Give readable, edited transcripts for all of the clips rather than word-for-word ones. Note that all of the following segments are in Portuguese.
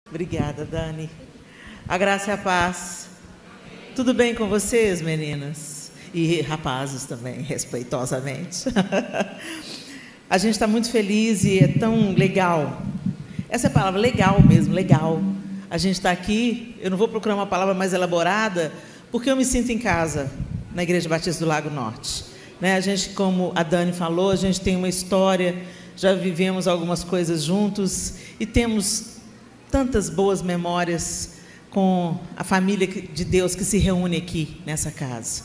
Obrigada, Dani. A graça e a paz. Tudo bem com vocês, meninas? E rapazes também, respeitosamente. A gente está muito feliz e é tão legal. Essa é a palavra, legal mesmo, legal. A gente está aqui, eu não vou procurar uma palavra mais elaborada, porque eu me sinto em casa, na Igreja Batista do Lago Norte. A gente, como a Dani falou, a gente tem uma história, já vivemos algumas coisas juntos e temos tantas boas memórias com a família de Deus que se reúne aqui nessa casa.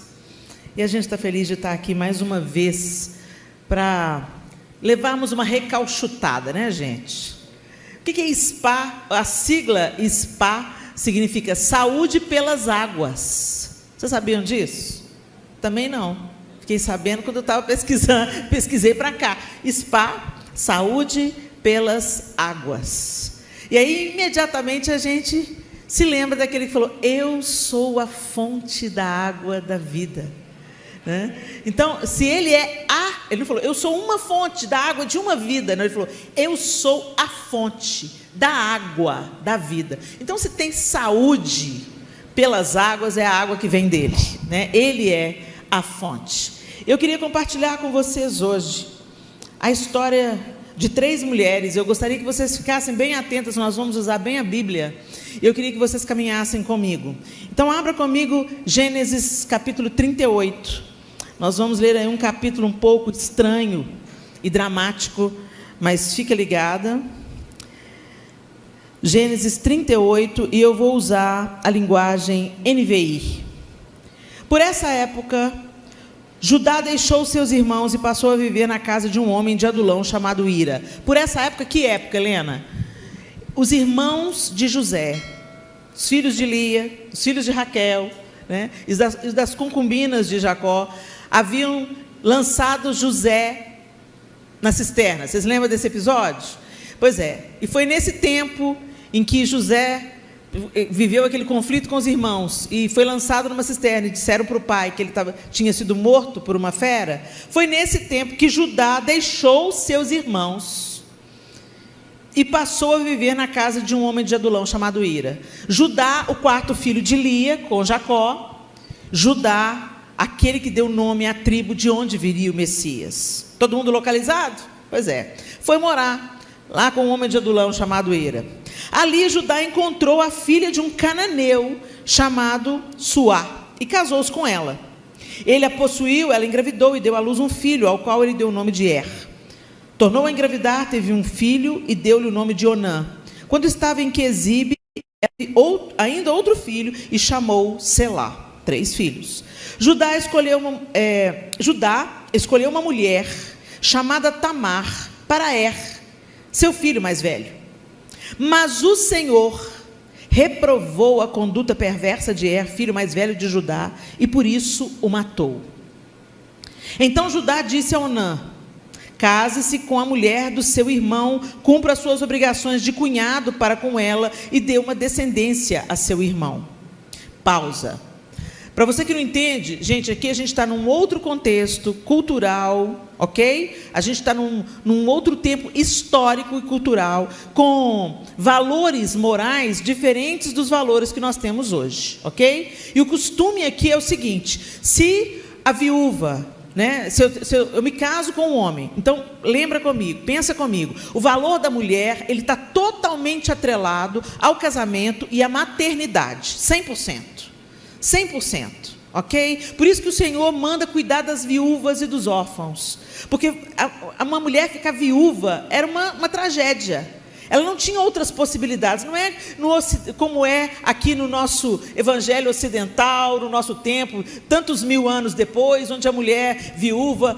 E a gente está feliz de estar aqui mais uma vez para levarmos uma recalchutada, né, gente? O que é SPA? A sigla SPA significa Saúde pelas Águas. Vocês sabiam disso? Também não. Fiquei sabendo quando eu estava pesquisando, pesquisei para cá. SPA, Saúde pelas Águas. E aí, imediatamente, a gente se lembra daquele que falou, eu sou a fonte da água da vida. Então, se ele ele não falou, eu sou uma fonte da água de uma vida. Não, ele falou, eu sou a fonte da água da vida. Então, se tem saúde pelas águas, é a água que vem dele. Ele é a fonte. Eu queria compartilhar com vocês hoje a história de 3 mulheres. Eu gostaria que vocês ficassem bem atentas, nós vamos usar bem a Bíblia. Eu queria que vocês caminhassem comigo. Então, abra comigo Gênesis capítulo 38. Nós vamos ler aí um capítulo um pouco estranho e dramático, mas fica ligada. Gênesis 38, e eu vou usar a linguagem NVI. Por essa época, Judá deixou seus irmãos e passou a viver na casa de um homem de Adulão chamado Ira. Por essa época, que época, Helena? Os irmãos de José, os filhos de Lia, os filhos de Raquel, e das concubinas de Jacó, haviam lançado José na cisterna. Vocês lembram desse episódio? Pois é, e foi nesse tempo em que José viveu aquele conflito com os irmãos e foi lançado numa cisterna e disseram para o pai que ele tinha sido morto por uma fera. Foi nesse tempo que Judá deixou seus irmãos e passou a viver na casa de um homem de Adulão chamado Ira. Judá, o 4º filho de Lia, com Jacó. Judá, aquele que deu nome à tribo de onde viria o Messias. Todo mundo localizado? Pois é. Foi morar lá com um homem de Adulão chamado Ira. Ali Judá encontrou a filha de um cananeu chamado Suá e casou-se com ela. Ele a possuiu, ela engravidou e deu à luz um filho, ao qual ele deu o nome de Er. Tornou a engravidar, teve um filho e deu-lhe o nome de Onã. Quando estava em Quezibe, ainda outro filho e chamou Selá. 3 filhos. Judá escolheu uma mulher chamada Tamar para Er, seu filho mais velho. Mas o Senhor reprovou a conduta perversa de Er, filho mais velho de Judá, e por isso o matou. Então Judá disse a Onã, case-se com a mulher do seu irmão, cumpra as suas obrigações de cunhado para com ela e dê uma descendência a seu irmão. Pausa. Para você que não entende, gente, aqui a gente está num outro contexto cultural, ok? A gente está num outro tempo histórico e cultural, com valores morais diferentes dos valores que nós temos hoje, ok? E o costume aqui é o seguinte, se a viúva, se eu me caso com um homem, então lembra comigo, pensa comigo, o valor da mulher, ele está totalmente atrelado ao casamento e à maternidade, 100%. 100%, ok? Por isso que o Senhor manda cuidar das viúvas e dos órfãos, porque uma mulher ficar viúva era uma tragédia. Ela não tinha outras possibilidades, não é como é aqui no nosso evangelho ocidental, no nosso tempo, tantos 1000 anos depois, onde a mulher viúva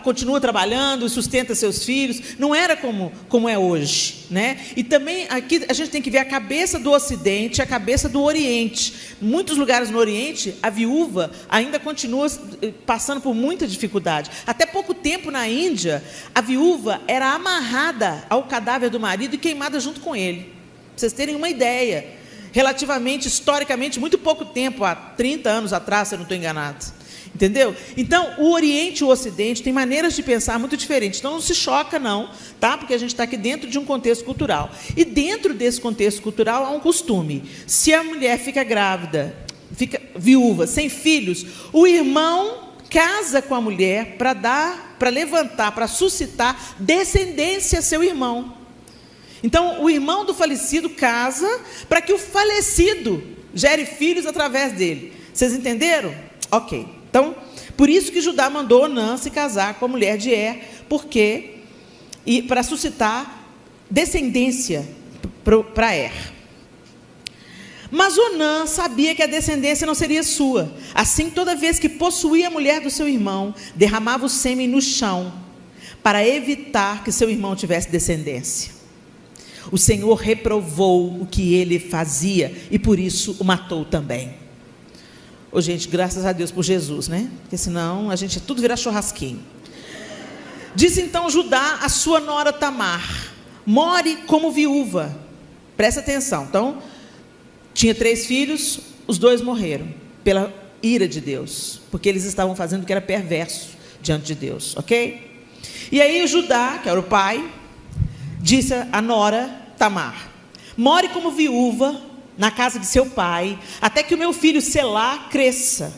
continua trabalhando e sustenta seus filhos. Não era como é hoje, E também aqui a gente tem que ver a cabeça do Ocidente, a cabeça do Oriente. Em muitos lugares no Oriente, a viúva ainda continua passando por muita dificuldade. Até pouco tempo na Índia, a viúva era amarrada ao cadáver do marido e queimada junto com ele. Para vocês terem uma ideia, relativamente, historicamente, muito pouco tempo, há 30 anos atrás, se eu não estou enganado. Entendeu? Então, o Oriente e o Ocidente têm maneiras de pensar muito diferentes. Então, não se choca, não, tá? Porque a gente está aqui dentro de um contexto cultural. E dentro desse contexto cultural há um costume. Se a mulher fica grávida, fica viúva, sem filhos, o irmão casa com a mulher para levantar, para suscitar descendência a seu irmão. Então, o irmão do falecido casa para que o falecido gere filhos através dele. Vocês entenderam? Ok. Então, por isso que Judá mandou Onã se casar com a mulher de Er, para suscitar descendência para Er. Mas Onã sabia que a descendência não seria sua. Assim, toda vez que possuía a mulher do seu irmão, derramava o sêmen no chão, para evitar que seu irmão tivesse descendência. O Senhor reprovou o que ele fazia e por isso o matou também. Ô, gente, graças a Deus por Jesus, né? Porque senão a gente tudo vira churrasquinho. Disse então Judá a sua nora Tamar: more como viúva. Presta atenção. Então, tinha 3 filhos, os 2 morreram pela ira de Deus, porque eles estavam fazendo o que era perverso diante de Deus, ok? E aí o Judá, que era o pai, disse a nora Tamar: more como viúva na casa de seu pai, até que o meu filho Selá cresça,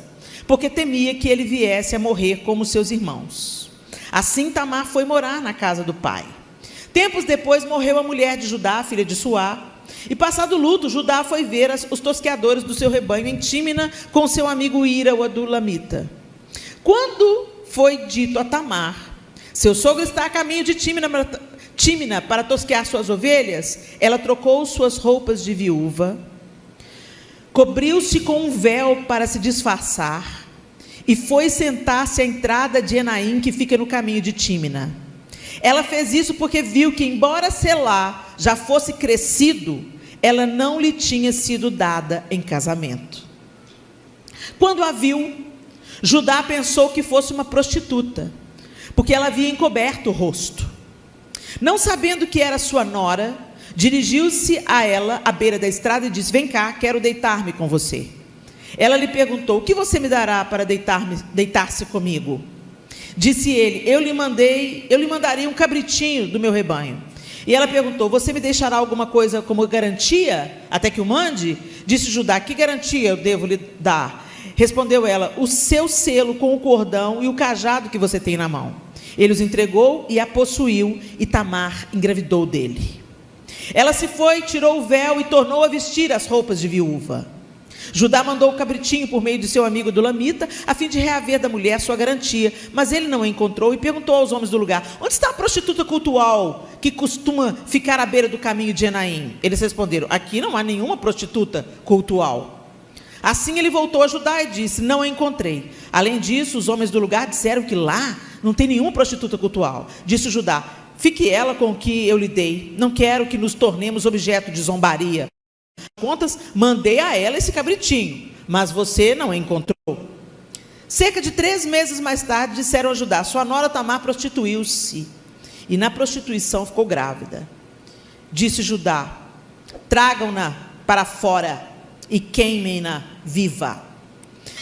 porque temia que ele viesse a morrer como seus irmãos. Assim Tamar foi morar na casa do pai. Tempos depois morreu a mulher de Judá, filha de Suá, e passado o luto, Judá foi ver os tosqueadores do seu rebanho em Tímina com seu amigo Ira, o adulamita. Quando foi dito a Tamar: seu sogro está a caminho de Tímina para tosquear suas ovelhas, ela trocou suas roupas de viúva, cobriu-se com um véu para se disfarçar e foi sentar-se à entrada de Enaim, que fica no caminho de Tímina. Ela fez isso porque viu que, embora Selá já fosse crescido, ela não lhe tinha sido dada em casamento. Quando a viu, Judá pensou que fosse uma prostituta, porque ela havia encoberto o rosto. Não sabendo que era sua nora, dirigiu-se a ela à beira da estrada e disse: vem cá, quero deitar-me com você. Ela lhe perguntou: o que você me dará para deitar-se comigo? Disse ele: eu lhe mandaria um cabritinho do meu rebanho. E ela perguntou: você me deixará alguma coisa como garantia, até que o mande? Disse Judá: que garantia eu devo lhe dar? Respondeu ela: o seu selo com o cordão e o cajado que você tem na mão. Ele os entregou e a possuiu, e Tamar engravidou dele. Ela se foi, tirou o véu e tornou a vestir as roupas de viúva. Judá mandou o cabritinho por meio de seu amigo adulamita, a fim de reaver da mulher sua garantia, mas ele não a encontrou e perguntou aos homens do lugar: onde está a prostituta cultual que costuma ficar à beira do caminho de Enaim? Eles responderam: aqui não há nenhuma prostituta cultual. Assim ele voltou a Judá e disse: não a encontrei. Além disso, os homens do lugar disseram que lá não tem nenhuma prostituta cultual. Disse Judá: fique ela com o que eu lhe dei, não quero que nos tornemos objeto de zombaria. Contas, mandei a ela esse cabritinho, mas você não a encontrou. Cerca de 3 meses mais tarde, disseram a Judá: sua nora Tamar prostituiu-se, e na prostituição ficou grávida. Disse Judá: tragam-na para fora e queimem-na viva.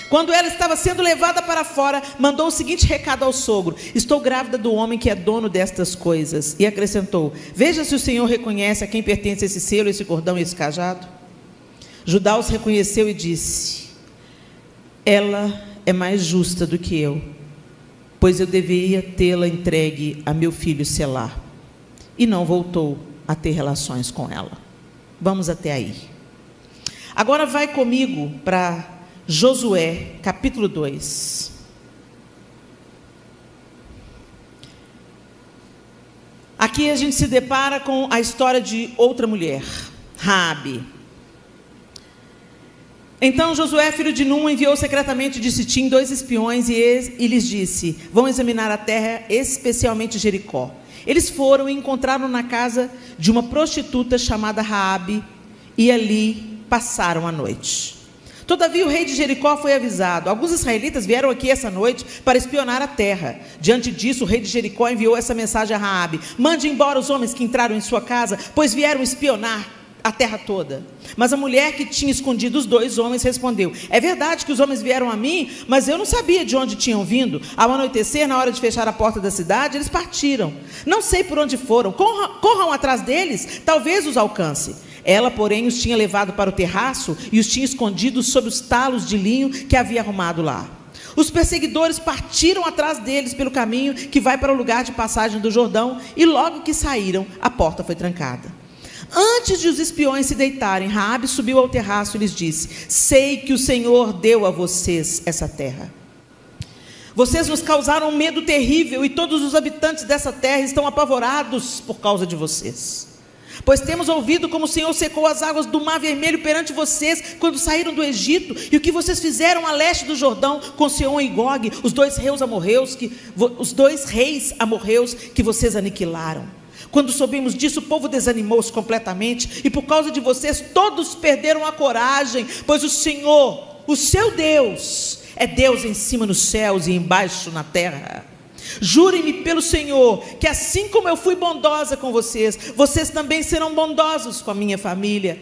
Quando ela estava sendo levada para fora, mandou o seguinte recado ao sogro: estou grávida do homem que é dono destas coisas. E acrescentou: veja se o Senhor reconhece a quem pertence esse selo, esse cordão e esse cajado. Judá os reconheceu e disse: ela é mais justa do que eu, pois eu deveria tê-la entregue a meu filho Selá. E não voltou a ter relações com ela. Vamos até aí. Agora vai comigo para Josué, capítulo 2. Aqui a gente se depara com a história de outra mulher, Raabe. Então Josué, filho de Num, enviou secretamente de Sitim 2 espiões e lhes disse: vão examinar a terra, especialmente Jericó. Eles foram e encontraram na casa de uma prostituta chamada Raabe, e ali passaram a noite. Todavia o rei de Jericó foi avisado: alguns israelitas vieram aqui essa noite para espionar a terra. Diante disso, o rei de Jericó enviou essa mensagem a Raabe: mande embora os homens que entraram em sua casa, pois vieram espionar a terra toda. Mas a mulher que tinha escondido os 2 homens respondeu: é verdade que os homens vieram a mim, mas eu não sabia de onde tinham vindo. Ao anoitecer, na hora de fechar a porta da cidade, eles partiram. Não sei por onde foram. Corram atrás deles, talvez os alcance. Ela, porém, os tinha levado para o terraço e os tinha escondidos sob os talos de linho que havia arrumado lá. Os perseguidores partiram atrás deles pelo caminho que vai para o lugar de passagem do Jordão, e logo que saíram, a porta foi trancada. Antes de os espiões se deitarem, Raabe subiu ao terraço e lhes disse: sei que o Senhor deu a vocês essa terra. Vocês nos causaram um medo terrível, e todos os habitantes dessa terra estão apavorados por causa de vocês. Pois temos ouvido como o Senhor secou as águas do Mar Vermelho perante vocês, quando saíram do Egito, e o que vocês fizeram a leste do Jordão, com Seom e Gog, os 2 reis amorreus que vocês aniquilaram. Quando soubemos disso, o povo desanimou-se completamente, e por causa de vocês, todos perderam a coragem, pois o Senhor, o seu Deus, é Deus em cima nos céus e embaixo na terra. Jurem-me pelo Senhor, que assim como eu fui bondosa com vocês, vocês também serão bondosos com a minha família.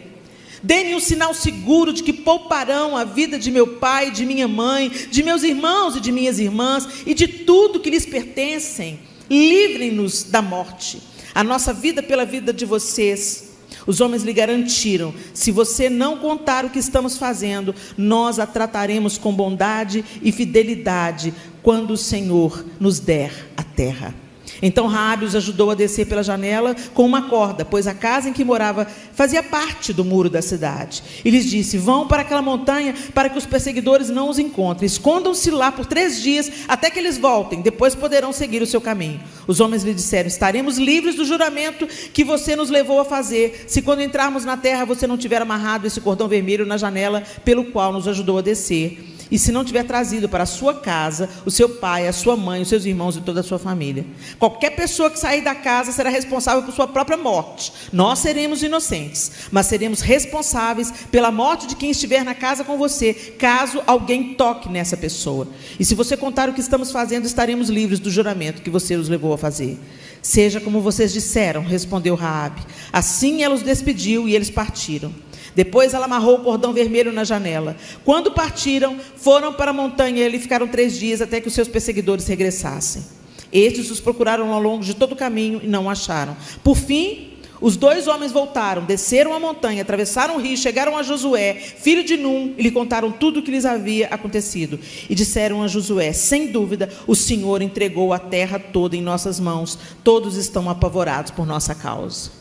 Deem-me um sinal seguro de que pouparão a vida de meu pai, de minha mãe, de meus irmãos e de minhas irmãs, e de tudo que lhes pertencem. Livrem-nos da morte, a nossa vida pela vida de vocês. Os homens lhe garantiram: se você não contar o que estamos fazendo, nós a trataremos com bondade e fidelidade quando o Senhor nos der a terra. Então Raabe os ajudou a descer pela janela com uma corda, pois a casa em que morava fazia parte do muro da cidade. E lhes disse: vão para aquela montanha para que os perseguidores não os encontrem. Escondam-se lá por 3 dias até que eles voltem, depois poderão seguir o seu caminho. Os homens lhe disseram: estaremos livres do juramento que você nos levou a fazer, se quando entrarmos na terra você não tiver amarrado esse cordão vermelho na janela pelo qual nos ajudou a descer, e se não tiver trazido para a sua casa o seu pai, a sua mãe, os seus irmãos e toda a sua família. Qualquer pessoa que sair da casa será responsável por sua própria morte. Nós seremos inocentes, mas seremos responsáveis pela morte de quem estiver na casa com você, caso alguém toque nessa pessoa. E se você contar o que estamos fazendo, estaremos livres do juramento que você os levou a fazer. Seja como vocês disseram, respondeu Raabe. Assim ela os despediu e eles partiram. Depois ela amarrou o cordão vermelho na janela. Quando partiram, foram para a montanha e ali ficaram 3 dias até que os seus perseguidores regressassem. Estes os procuraram ao longo de todo o caminho e não o acharam. Por fim, os 2 homens voltaram, desceram a montanha, atravessaram o rio, chegaram a Josué, filho de Num, e lhe contaram tudo o que lhes havia acontecido. E disseram a Josué: sem dúvida, o Senhor entregou a terra toda em nossas mãos. Todos estão apavorados por nossa causa.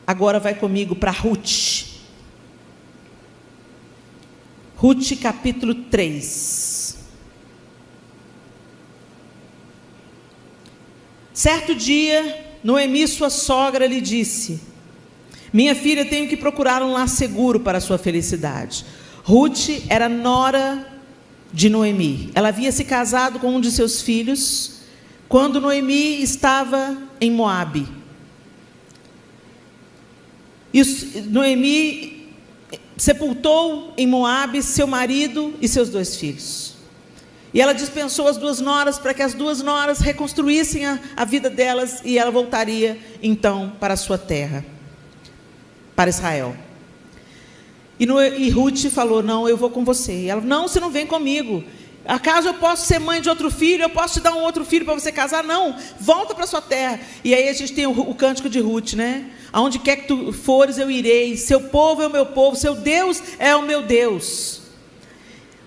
Agora vai comigo para Ruth. Ruth capítulo 3. Certo dia, Noemi, sua sogra, lhe disse: minha filha, tenho que procurar um lar seguro para a sua felicidade. Ruth era nora de Noemi. Ela havia se casado com um de seus filhos quando Noemi estava em Moabe. E Noemi sepultou em Moabe seu marido e seus 2 filhos. E ela dispensou as 2 noras para que as 2 noras reconstruíssem a vida delas, e ela voltaria então para a sua terra, para Israel. E Ruth falou: não, eu vou com você. E ela: não, você não vem comigo. Acaso eu posso ser mãe de outro filho? Eu posso te dar um outro filho para você casar? Não, volta para a sua terra. E aí a gente tem o cântico de Ruth, né? Aonde quer que tu fores, eu irei. Seu povo é o meu povo, seu Deus é o meu Deus.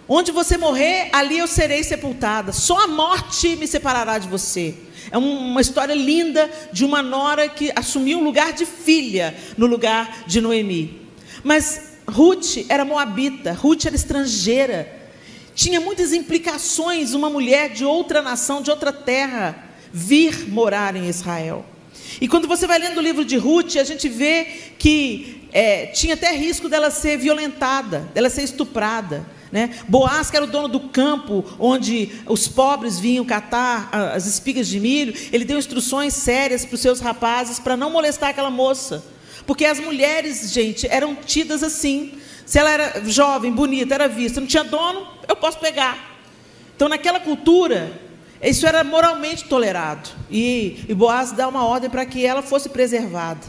Onde você morrer, ali eu serei sepultada. Só a morte me separará de você. É uma história linda de uma nora que assumiu um lugar de filha no lugar de Noemi. Mas Ruth era moabita, Ruth era estrangeira. Tinha muitas implicações uma mulher de outra nação, de outra terra, vir morar em Israel. E quando você vai lendo o livro de Ruth, a gente vê que tinha até risco dela ser violentada, dela ser estuprada, né? Boaz, que era o dono do campo onde os pobres vinham catar as espigas de milho, ele deu instruções sérias para os seus rapazes para não molestar aquela moça, porque as mulheres, gente, eram tidas assim. Se ela era jovem, bonita, era vista, não tinha dono, eu posso pegar. Então, naquela cultura, isso era moralmente tolerado. E Boaz dá uma ordem para que ela fosse preservada.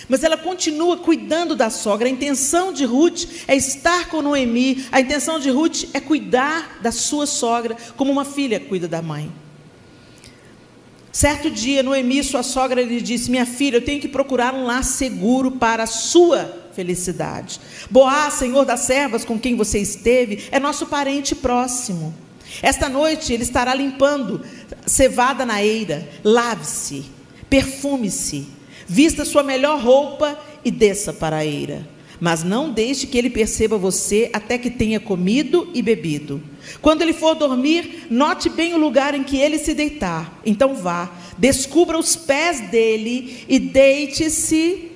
Mas ela continua cuidando da sogra. A intenção de Ruth é estar com Noemi. A intenção de Ruth é cuidar da sua sogra, como uma filha cuida da mãe. Certo dia, Noemi, sua sogra, lhe disse: minha filha, eu tenho que procurar um lar seguro para a sua felicidade. Boaz, senhor das servas com quem você esteve, é nosso parente próximo. Esta noite ele estará limpando cevada na eira. Lave-se, perfume-se, vista sua melhor roupa e desça para a eira. Mas não deixe que ele perceba você até que tenha comido e bebido. Quando ele for dormir, note bem o lugar em que ele se deitar. Então vá, descubra os pés dele e deite-se.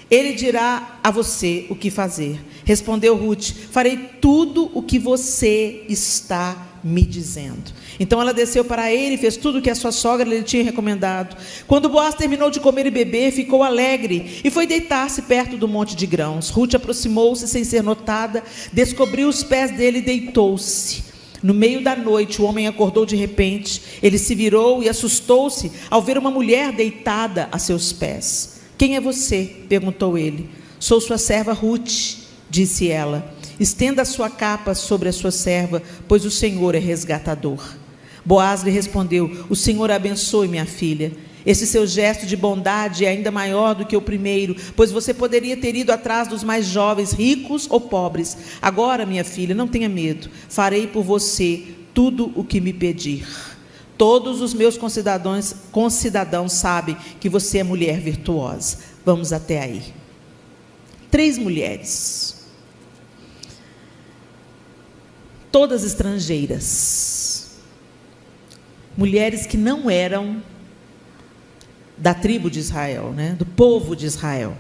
Ele dirá a você o que fazer. Respondeu Ruth: farei tudo o que você está me dizendo. Então ela desceu para ele e fez tudo o que a sua sogra lhe tinha recomendado. Quando Boaz terminou de comer e beber, ficou alegre e foi deitar-se perto do monte de grãos. Ruth aproximou-se sem ser notada, descobriu os pés dele e deitou-se. No meio da noite, o homem acordou de repente. Ele se virou e assustou-se ao ver uma mulher deitada a seus pés. Quem é você? Perguntou ele. Sou sua serva Ruth, disse ela. Estenda a sua capa sobre a sua serva, pois o Senhor é resgatador. Boaz lhe respondeu: o Senhor abençoe, minha filha. Esse seu gesto de bondade é ainda maior do que o primeiro, pois você poderia ter ido atrás dos mais jovens, ricos ou pobres. Agora, minha filha, não tenha medo. Farei por você tudo o que me pedir. Todos os meus concidadãos sabem que você é mulher virtuosa. Vamos até aí. 3 mulheres. Todas estrangeiras. Mulheres que não eram da tribo de Israel, né? Do povo de Israel.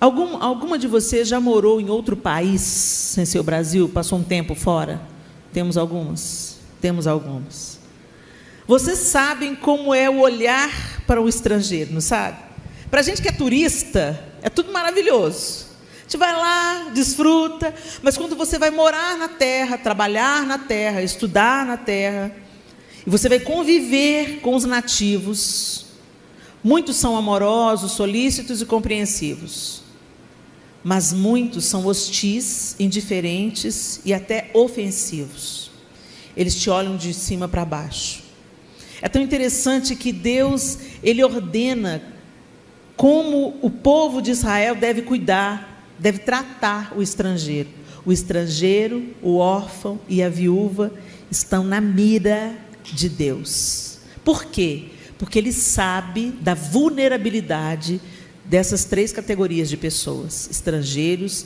Alguma de vocês já morou em outro país, sem ser o Brasil, passou um tempo fora? Temos algumas. Vocês sabem como é o olhar para o estrangeiro, não sabe? Para a gente que é turista, é tudo maravilhoso. A gente vai lá, desfruta, mas quando você vai morar na terra, trabalhar na terra, estudar na terra, e você vai conviver com os nativos, muitos são amorosos, solícitos e compreensivos, mas muitos são hostis, indiferentes e até ofensivos. Eles te olham de cima para baixo. É tão interessante que Deus, Ele ordena como o povo de Israel deve cuidar, deve tratar o estrangeiro. O estrangeiro, o órfão e a viúva estão na mira de Deus. Por quê? Porque Ele sabe da vulnerabilidade dessas 3 categorias de pessoas: estrangeiros,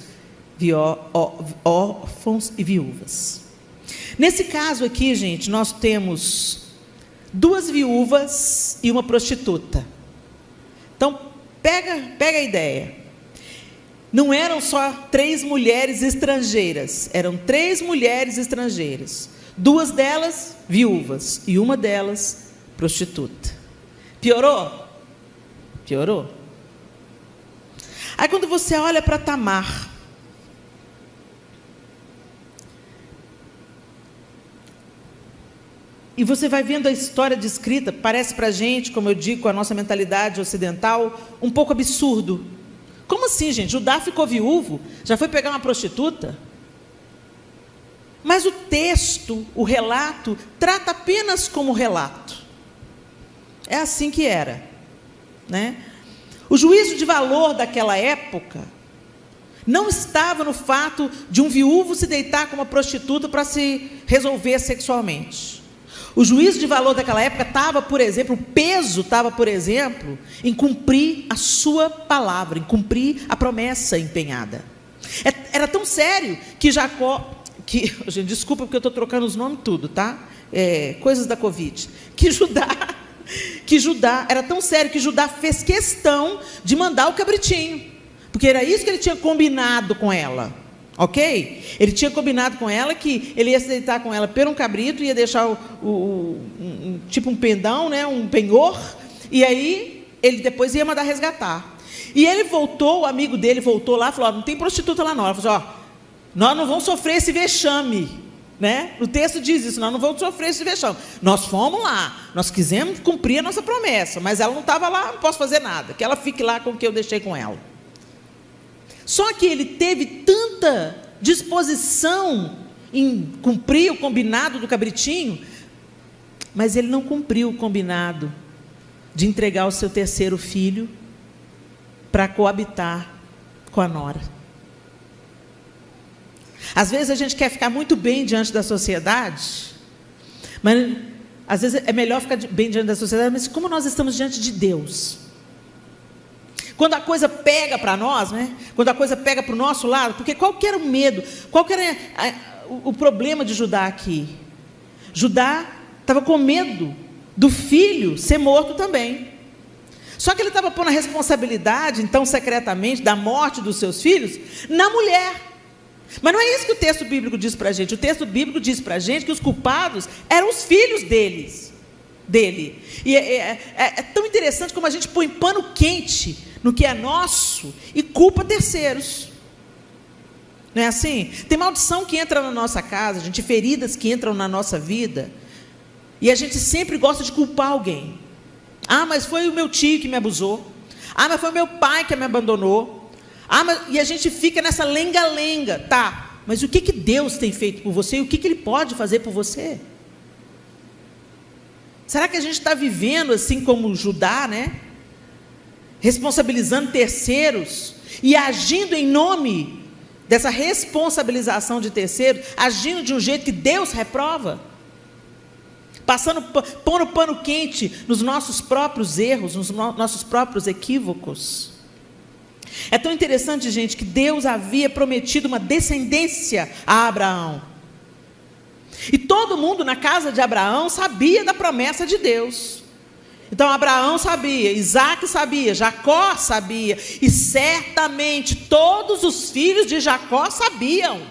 órfãos e viúvas. Nesse caso aqui, gente, nós temos 2 viúvas e uma prostituta. Então, pega a ideia. Não eram só 3 mulheres estrangeiras, eram 3 mulheres estrangeiras. 2 delas viúvas e uma delas prostituta. Piorou? Piorou. Aí quando você olha para Tamar, e você vai vendo a história descrita, parece para a gente, como eu digo, com a nossa mentalidade ocidental, um pouco absurdo. Como assim, gente? Judá ficou viúvo, já foi pegar uma prostituta? Mas o texto, o relato, trata apenas como relato. É assim que era, né? O juízo de valor daquela época não estava no fato de um viúvo se deitar com uma prostituta para se resolver sexualmente. O juízo de valor daquela época estava, por exemplo, o peso estava, por exemplo, em cumprir a sua palavra, em cumprir a promessa empenhada. Era tão sério que Jacó, gente, desculpa porque eu estou trocando os nomes tudo, tá? Coisas da Covid. Que Judá, era tão sério que Judá fez questão de mandar o cabritinho, porque era isso que ele tinha combinado com ela. Ok? Ele tinha combinado com ela que ele ia se deitar com ela por um cabrito, ia deixar tipo um pendão, né, um penhor, e aí ele depois ia mandar resgatar. E ele voltou, o amigo dele voltou lá e falou: não tem prostituta lá não. Ela falou: nós não vamos sofrer esse vexame, né? O texto diz isso, nós não vamos sofrer esse vexame. Nós fomos lá, nós quisemos cumprir a nossa promessa, mas ela não estava lá, não posso fazer nada, que ela fique lá com o que eu deixei com ela. Só que ele teve tanta disposição em cumprir o combinado do cabritinho, mas ele não cumpriu o combinado de entregar o seu terceiro filho para coabitar com a nora. Às vezes a gente quer ficar muito bem diante da sociedade, mas às vezes é melhor ficar bem diante da sociedade, mas como nós estamos diante de Deus? Quando a coisa pega para nós, né? Quando a coisa pega para o nosso lado, porque qual que era o medo, qual que era o problema de Judá aqui? Judá estava com medo do filho ser morto também. Só que ele estava pondo a responsabilidade, então, secretamente, da morte dos seus filhos, na mulher. Mas não é isso que o texto bíblico diz para a gente. O texto bíblico diz para a gente que os culpados eram os filhos dele. E é tão interessante como a gente põe pano quente no que é nosso e culpa terceiros. Não é assim? Tem maldição que entra na nossa casa, gente, feridas que entram na nossa vida, e a gente sempre gosta de culpar alguém. Ah, mas foi o meu tio que me abusou. Ah, mas foi o meu pai que me abandonou. E a gente fica nessa lenga-lenga. Tá, mas o que Deus tem feito por você? E o que Ele pode fazer por você? Será que a gente está vivendo assim como Judá, né? Responsabilizando terceiros e agindo em nome dessa responsabilização de terceiros, agindo de um jeito que Deus reprova? Pondo pano quente nos nossos próprios erros, nos nossos próprios equívocos. É tão interessante, gente, que Deus havia prometido uma descendência a Abraão. E todo mundo na casa de Abraão sabia da promessa de Deus. Então Abraão sabia, Isaac sabia, Jacó sabia, e certamente todos os filhos de Jacó sabiam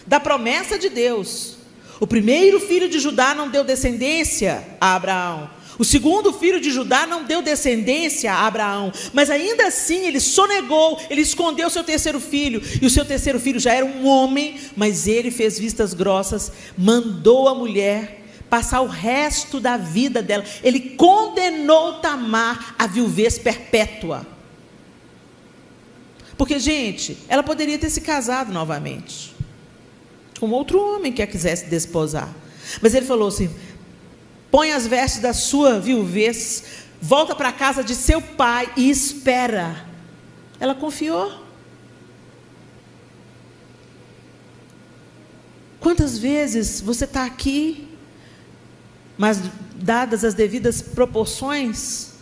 da promessa de Deus. O primeiro filho de Judá não deu descendência a Abraão. O segundo filho de Judá não deu descendência a Abraão. Mas ainda assim ele sonegou, ele escondeu o seu terceiro filho. E o seu terceiro filho já era um homem, mas ele fez vistas grossas, mandou a mulher passar o resto da vida dela. Ele condenou Tamar à viuvez perpétua. Porque, gente, ela poderia ter se casado novamente com outro homem que a quisesse desposar. Mas ele falou assim: põe as vestes da sua viuvez, volta para a casa de seu pai e espera. Ela confiou. Quantas vezes você está aqui, mas dadas as devidas proporções,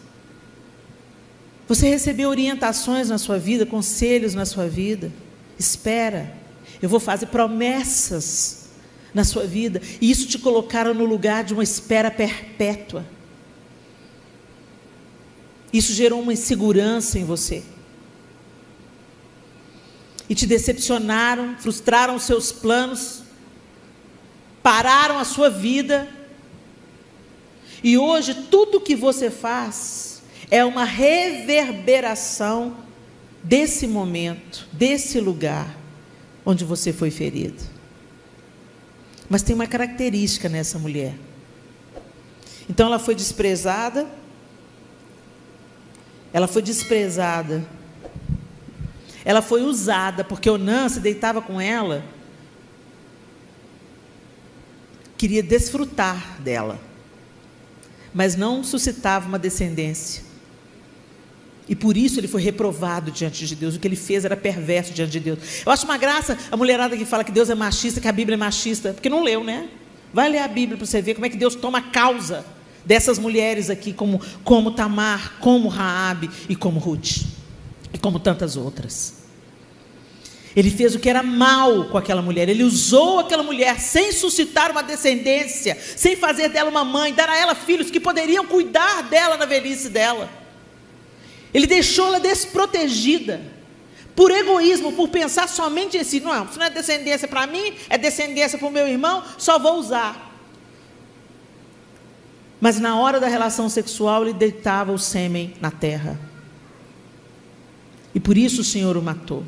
você recebeu orientações na sua vida, conselhos na sua vida? Espera. Eu vou fazer promessas na sua vida, e isso te colocaram no lugar de uma espera perpétua. Isso gerou uma insegurança em você, e te decepcionaram, frustraram os seus planos, pararam a sua vida, e hoje tudo que você faz é uma reverberação desse momento, desse lugar onde você foi ferido. Mas tem uma característica nessa mulher. Então ela foi desprezada. Ela foi desprezada. Ela foi usada, porque Onã se deitava com ela, queria desfrutar dela, mas não suscitava uma descendência. E por isso ele foi reprovado diante de Deus. O que ele fez era perverso diante de Deus. Eu acho uma graça a mulherada que fala que Deus é machista, que a Bíblia é machista, porque não leu, né? Vai ler a Bíblia para você ver como é que Deus toma causa dessas mulheres aqui, como Tamar, como Raabe e como Ruth, e como tantas outras. Ele fez o que era mal com aquela mulher. Ele usou aquela mulher sem suscitar uma descendência, sem fazer dela uma mãe, dar a ela filhos que poderiam cuidar dela na velhice dela. Ele deixou ela desprotegida, por egoísmo, por pensar somente em si. Não, isso não é descendência para mim, é descendência para o meu irmão, só vou usar. Mas na hora da relação sexual, ele deitava o sêmen na terra. E por isso o Senhor o matou.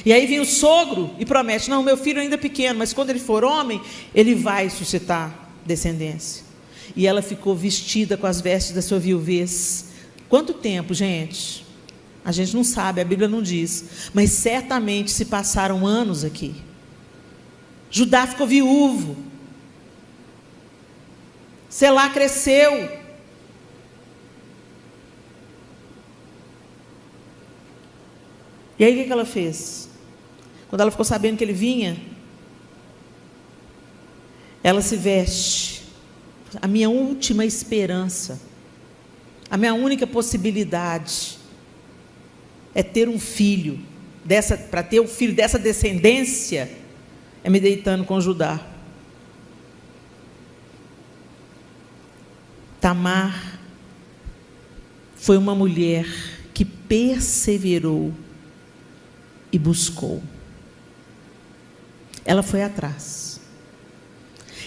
E aí vem o sogro e promete: não, meu filho ainda é pequeno, mas quando ele for homem, ele vai suscitar descendência. E ela ficou vestida com as vestes da sua viuvez. Quanto tempo, gente? A gente não sabe, a Bíblia não diz, mas certamente se passaram anos aqui. Judá ficou viúvo, Selá cresceu. E aí o que ela fez? Quando ela ficou sabendo que ele vinha, ela se veste. A minha última esperança, a minha única possibilidade é ter um filho, para ter um filho dessa descendência, é me deitando com Judá. Tamar foi uma mulher que perseverou e buscou. Ela foi atrás.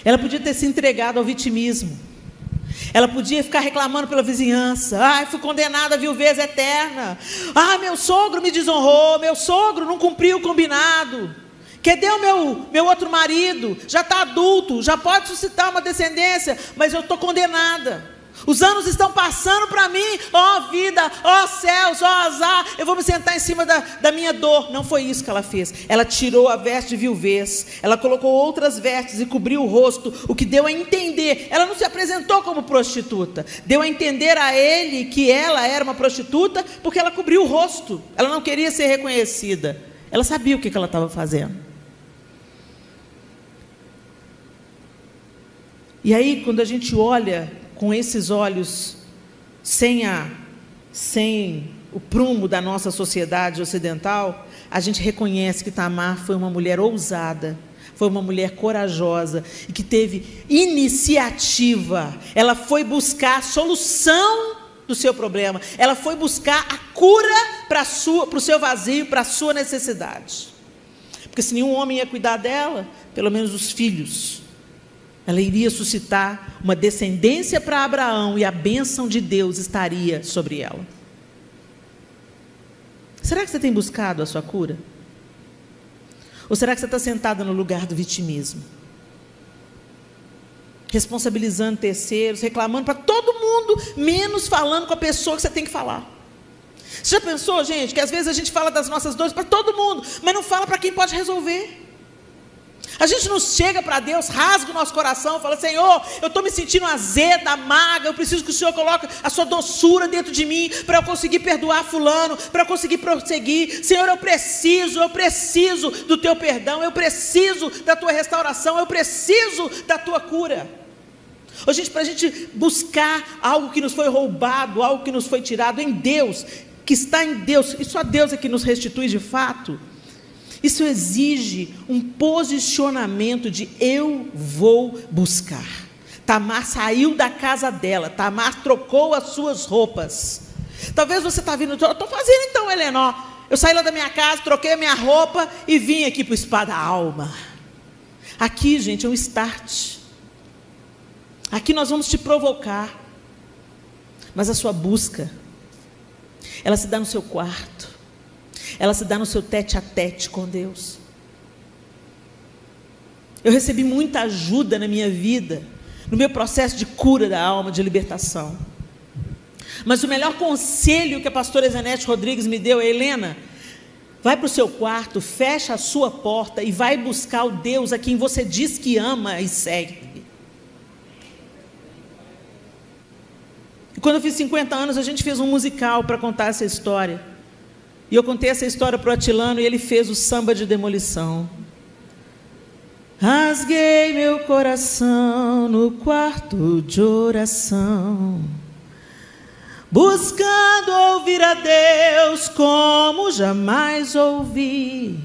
Ela podia ter se entregado ao vitimismo. Ela podia ficar reclamando pela vizinhança. Ai, fui condenada à viuvez eterna. Ah, meu sogro me desonrou. Meu sogro não cumpriu o combinado. Cadê o meu outro marido? Já está adulto, já pode suscitar uma descendência, mas eu estou condenada. Os anos estão passando para mim. Ó vida, ó céus, ó azar. Eu vou me sentar em cima da minha dor. Não foi isso que ela fez. Ela tirou a veste de viuvez. Ela colocou outras vestes e cobriu o rosto. O que deu a entender. Ela não se apresentou como prostituta. Deu a entender a ele que ela era uma prostituta porque ela cobriu o rosto. Ela não queria ser reconhecida. Ela sabia o que ela estava fazendo. E aí, quando a gente olha com esses olhos, sem o prumo da nossa sociedade ocidental, a gente reconhece que Tamar foi uma mulher ousada, foi uma mulher corajosa, e que teve iniciativa. Ela foi buscar a solução do seu problema, ela foi buscar a cura para o seu vazio, para a sua necessidade. Porque se nenhum homem ia cuidar dela, pelo menos os filhos. Ela iria suscitar uma descendência para Abraão e a bênção de Deus estaria sobre ela. Será que você tem buscado a sua cura? Ou será que você está sentada no lugar do vitimismo? Responsabilizando terceiros, reclamando para todo mundo, menos falando com a pessoa que você tem que falar. Você já pensou, gente, que às vezes a gente fala das nossas dores para todo mundo, mas não fala para quem pode resolver? A gente não chega para Deus, rasga o nosso coração, fala: Senhor, eu estou me sentindo azeda, amarga, eu preciso que o Senhor coloque a sua doçura dentro de mim, para eu conseguir perdoar fulano, para eu conseguir prosseguir. Senhor, eu preciso do teu perdão, eu preciso da tua restauração, eu preciso da tua cura. Ô, gente, para a gente buscar algo que nos foi roubado, algo que nos foi tirado em Deus, que está em Deus, e só Deus é que nos restitui de fato. Isso exige um posicionamento de eu vou buscar. Tamar saiu da casa dela, Tamar trocou as suas roupas. Talvez você está vindo, eu estou fazendo então, Helena, eu saí lá da minha casa, troquei a minha roupa e vim aqui para o Spa da Alma. Aqui, gente, é um start. Aqui nós vamos te provocar. Mas a sua busca, ela se dá no seu quarto. Ela se dá no seu tete-a-tete com Deus. Eu recebi muita ajuda na minha vida, no meu processo de cura da alma, de libertação. Mas o melhor conselho que a pastora Ezenete Rodrigues me deu é: Helena, vai para o seu quarto, fecha a sua porta e vai buscar o Deus a quem você diz que ama e segue. E quando eu fiz 50 anos, a gente fez um musical para contar essa história. E eu contei essa história para o Atilano e ele fez o samba de demolição. Rasguei meu coração no quarto de oração, buscando ouvir a Deus como jamais ouvi.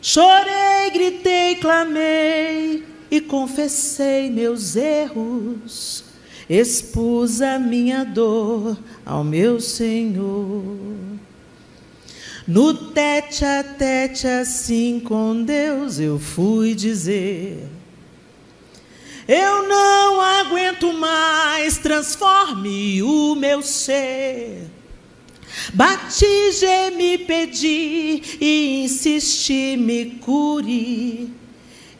Chorei, gritei, clamei e confessei meus erros. Expus a minha dor ao meu Senhor. No tete-a-tete assim com Deus eu fui dizer: eu não aguento mais, transforme o meu ser. Bati, gemi, pedi e insisti, me cure.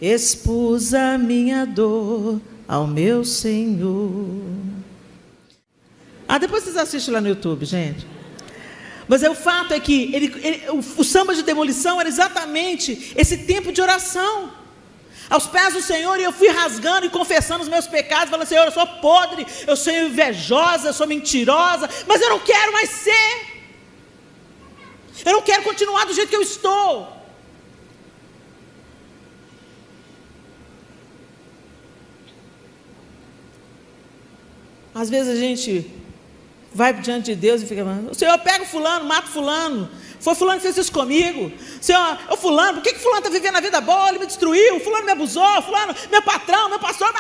Expus a minha dor ao meu Senhor. Depois vocês assistem lá no YouTube, gente. Mas o fato é que o samba de demolição era exatamente esse tempo de oração. Aos pés do Senhor, e eu fui rasgando e confessando os meus pecados, falando: Senhor, eu sou podre, eu sou invejosa, eu sou mentirosa, mas eu não quero mais ser. Eu não quero continuar do jeito que eu estou. Às vezes a gente vai diante de Deus e fica: Senhor, eu pego fulano, mato fulano. Foi fulano que fez isso comigo. Senhor, fulano, por que fulano está vivendo a vida boa? Ele me destruiu, fulano me abusou, fulano, meu patrão, meu pastor.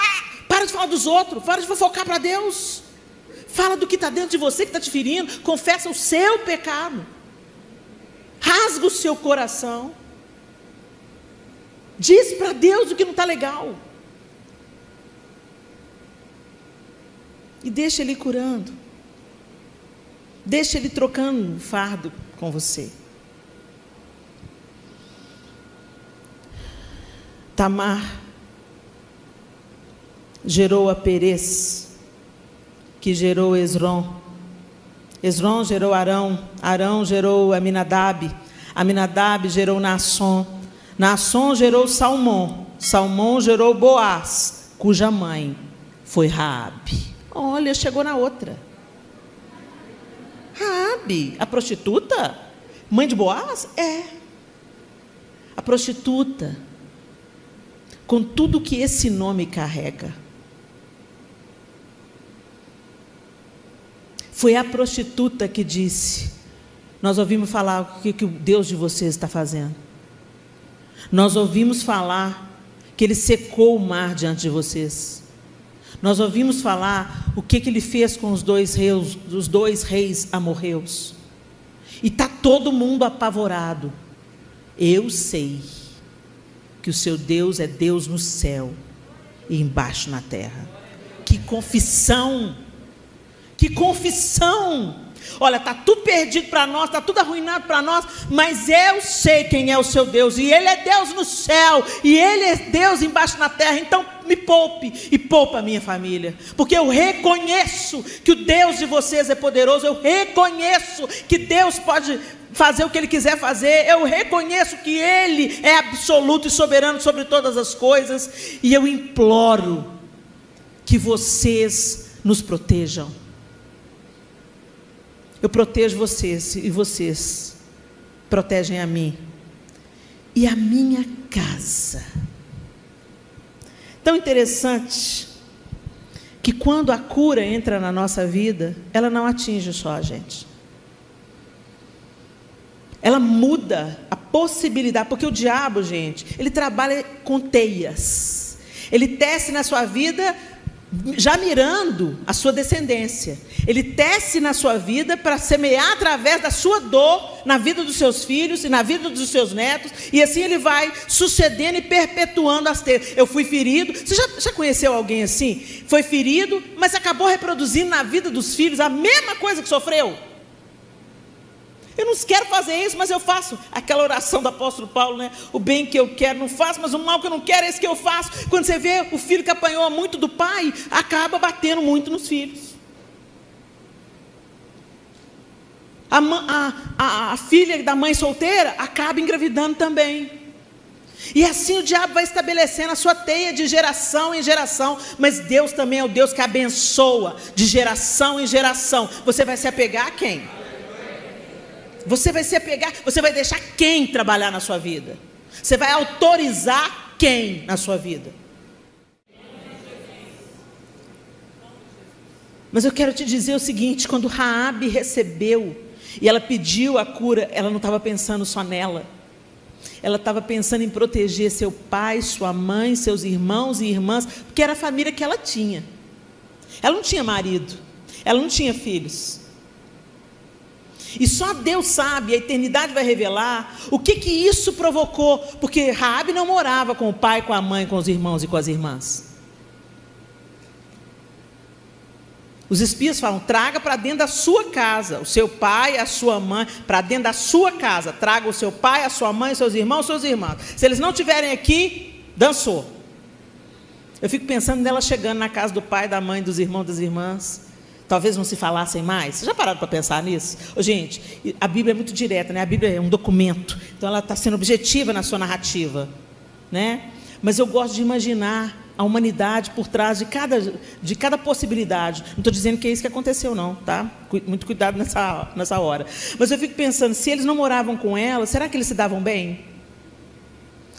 Para de falar dos outros, para de fofocar para Deus. Fala do que está dentro de você, que está te ferindo. Confessa o seu pecado. Rasga o seu coração. Diz para Deus o que não está legal. E deixa Ele curando. Deixa Ele trocando o fardo com você. Tamar gerou a Perez, que gerou Esrom. Esrom gerou Arão, Arão gerou Aminadab, Aminadab gerou Naasson, Naasson gerou Salmão, Salmão gerou Boaz, cuja mãe foi Raabe. Olha, chegou na outra. Raabe, a prostituta, mãe de Boaz? A prostituta, com tudo que esse nome carrega. Foi a prostituta que disse: nós ouvimos falar o que o Deus de vocês está fazendo. Nós ouvimos falar que Ele secou o mar diante de vocês. Nós ouvimos falar o que Ele fez com os dois reis amorreus. E está todo mundo apavorado. Eu sei que o seu Deus é Deus no céu e embaixo na terra. Que confissão! Que confissão! Olha, está tudo perdido para nós, está tudo arruinado para nós, mas eu sei quem é o seu Deus, e Ele é Deus no céu, e Ele é Deus embaixo na terra. Então me poupe, e poupa a minha família, porque eu reconheço que o Deus de vocês é poderoso, eu reconheço que Deus pode fazer o que Ele quiser fazer, eu reconheço que Ele é absoluto e soberano sobre todas as coisas, e eu imploro que vocês nos protejam. Eu protejo vocês e vocês protegem a mim e a minha casa. Tão interessante que quando a cura entra na nossa vida, ela não atinge só a gente. Ela muda a possibilidade, porque o diabo, gente, ele trabalha com teias. Ele tece na sua vida já mirando a sua descendência. Ele tece na sua vida para semear através da sua dor na vida dos seus filhos e na vida dos seus netos, e assim ele vai sucedendo e perpetuando as teias. Eu fui ferido. Você já conheceu alguém assim? Foi ferido, mas acabou reproduzindo na vida dos filhos a mesma coisa que sofreu. Eu não quero fazer isso, mas eu faço. Aquela oração do apóstolo Paulo, né? O bem que eu quero não faço, mas o mal que eu não quero é esse que eu faço. Quando você vê o filho que apanhou muito do pai, acaba batendo muito nos filhos. A filha da mãe solteira acaba engravidando também. E assim o diabo vai estabelecendo a sua teia de geração em geração. Mas Deus também é o Deus que abençoa de geração em geração. Você vai se apegar a quem? Você vai se apegar, você vai deixar quem trabalhar na sua vida? Você vai autorizar quem na sua vida? Mas eu quero te dizer o seguinte: quando Raabe recebeu e ela pediu a cura, ela não estava pensando só nela. Ela estava pensando em proteger seu pai, sua mãe, seus irmãos e irmãs, porque era a família que ela tinha. Ela não tinha marido, ela não tinha filhos. E só Deus sabe, a eternidade vai revelar o que isso provocou, porque Raabe não morava com o pai, com a mãe, com os irmãos e com as irmãs. Os espias falam: traga para dentro da sua casa o seu pai, a sua mãe, para dentro da sua casa, traga o seu pai, a sua mãe, seus irmãos, suas irmãs. Se eles não estiverem aqui, dançou. Eu fico pensando nela chegando na casa do pai, da mãe, dos irmãos, das irmãs. Talvez não se falassem mais. Vocês já pararam para pensar nisso? Gente, a Bíblia é muito direta, né? A Bíblia é um documento, então ela está sendo objetiva na sua narrativa, né? Mas eu gosto de imaginar a humanidade por trás de cada possibilidade. Não estou dizendo que é isso que aconteceu, não, tá? Muito cuidado nessa hora. Mas eu fico pensando, se eles não moravam com ela, será que eles se davam bem?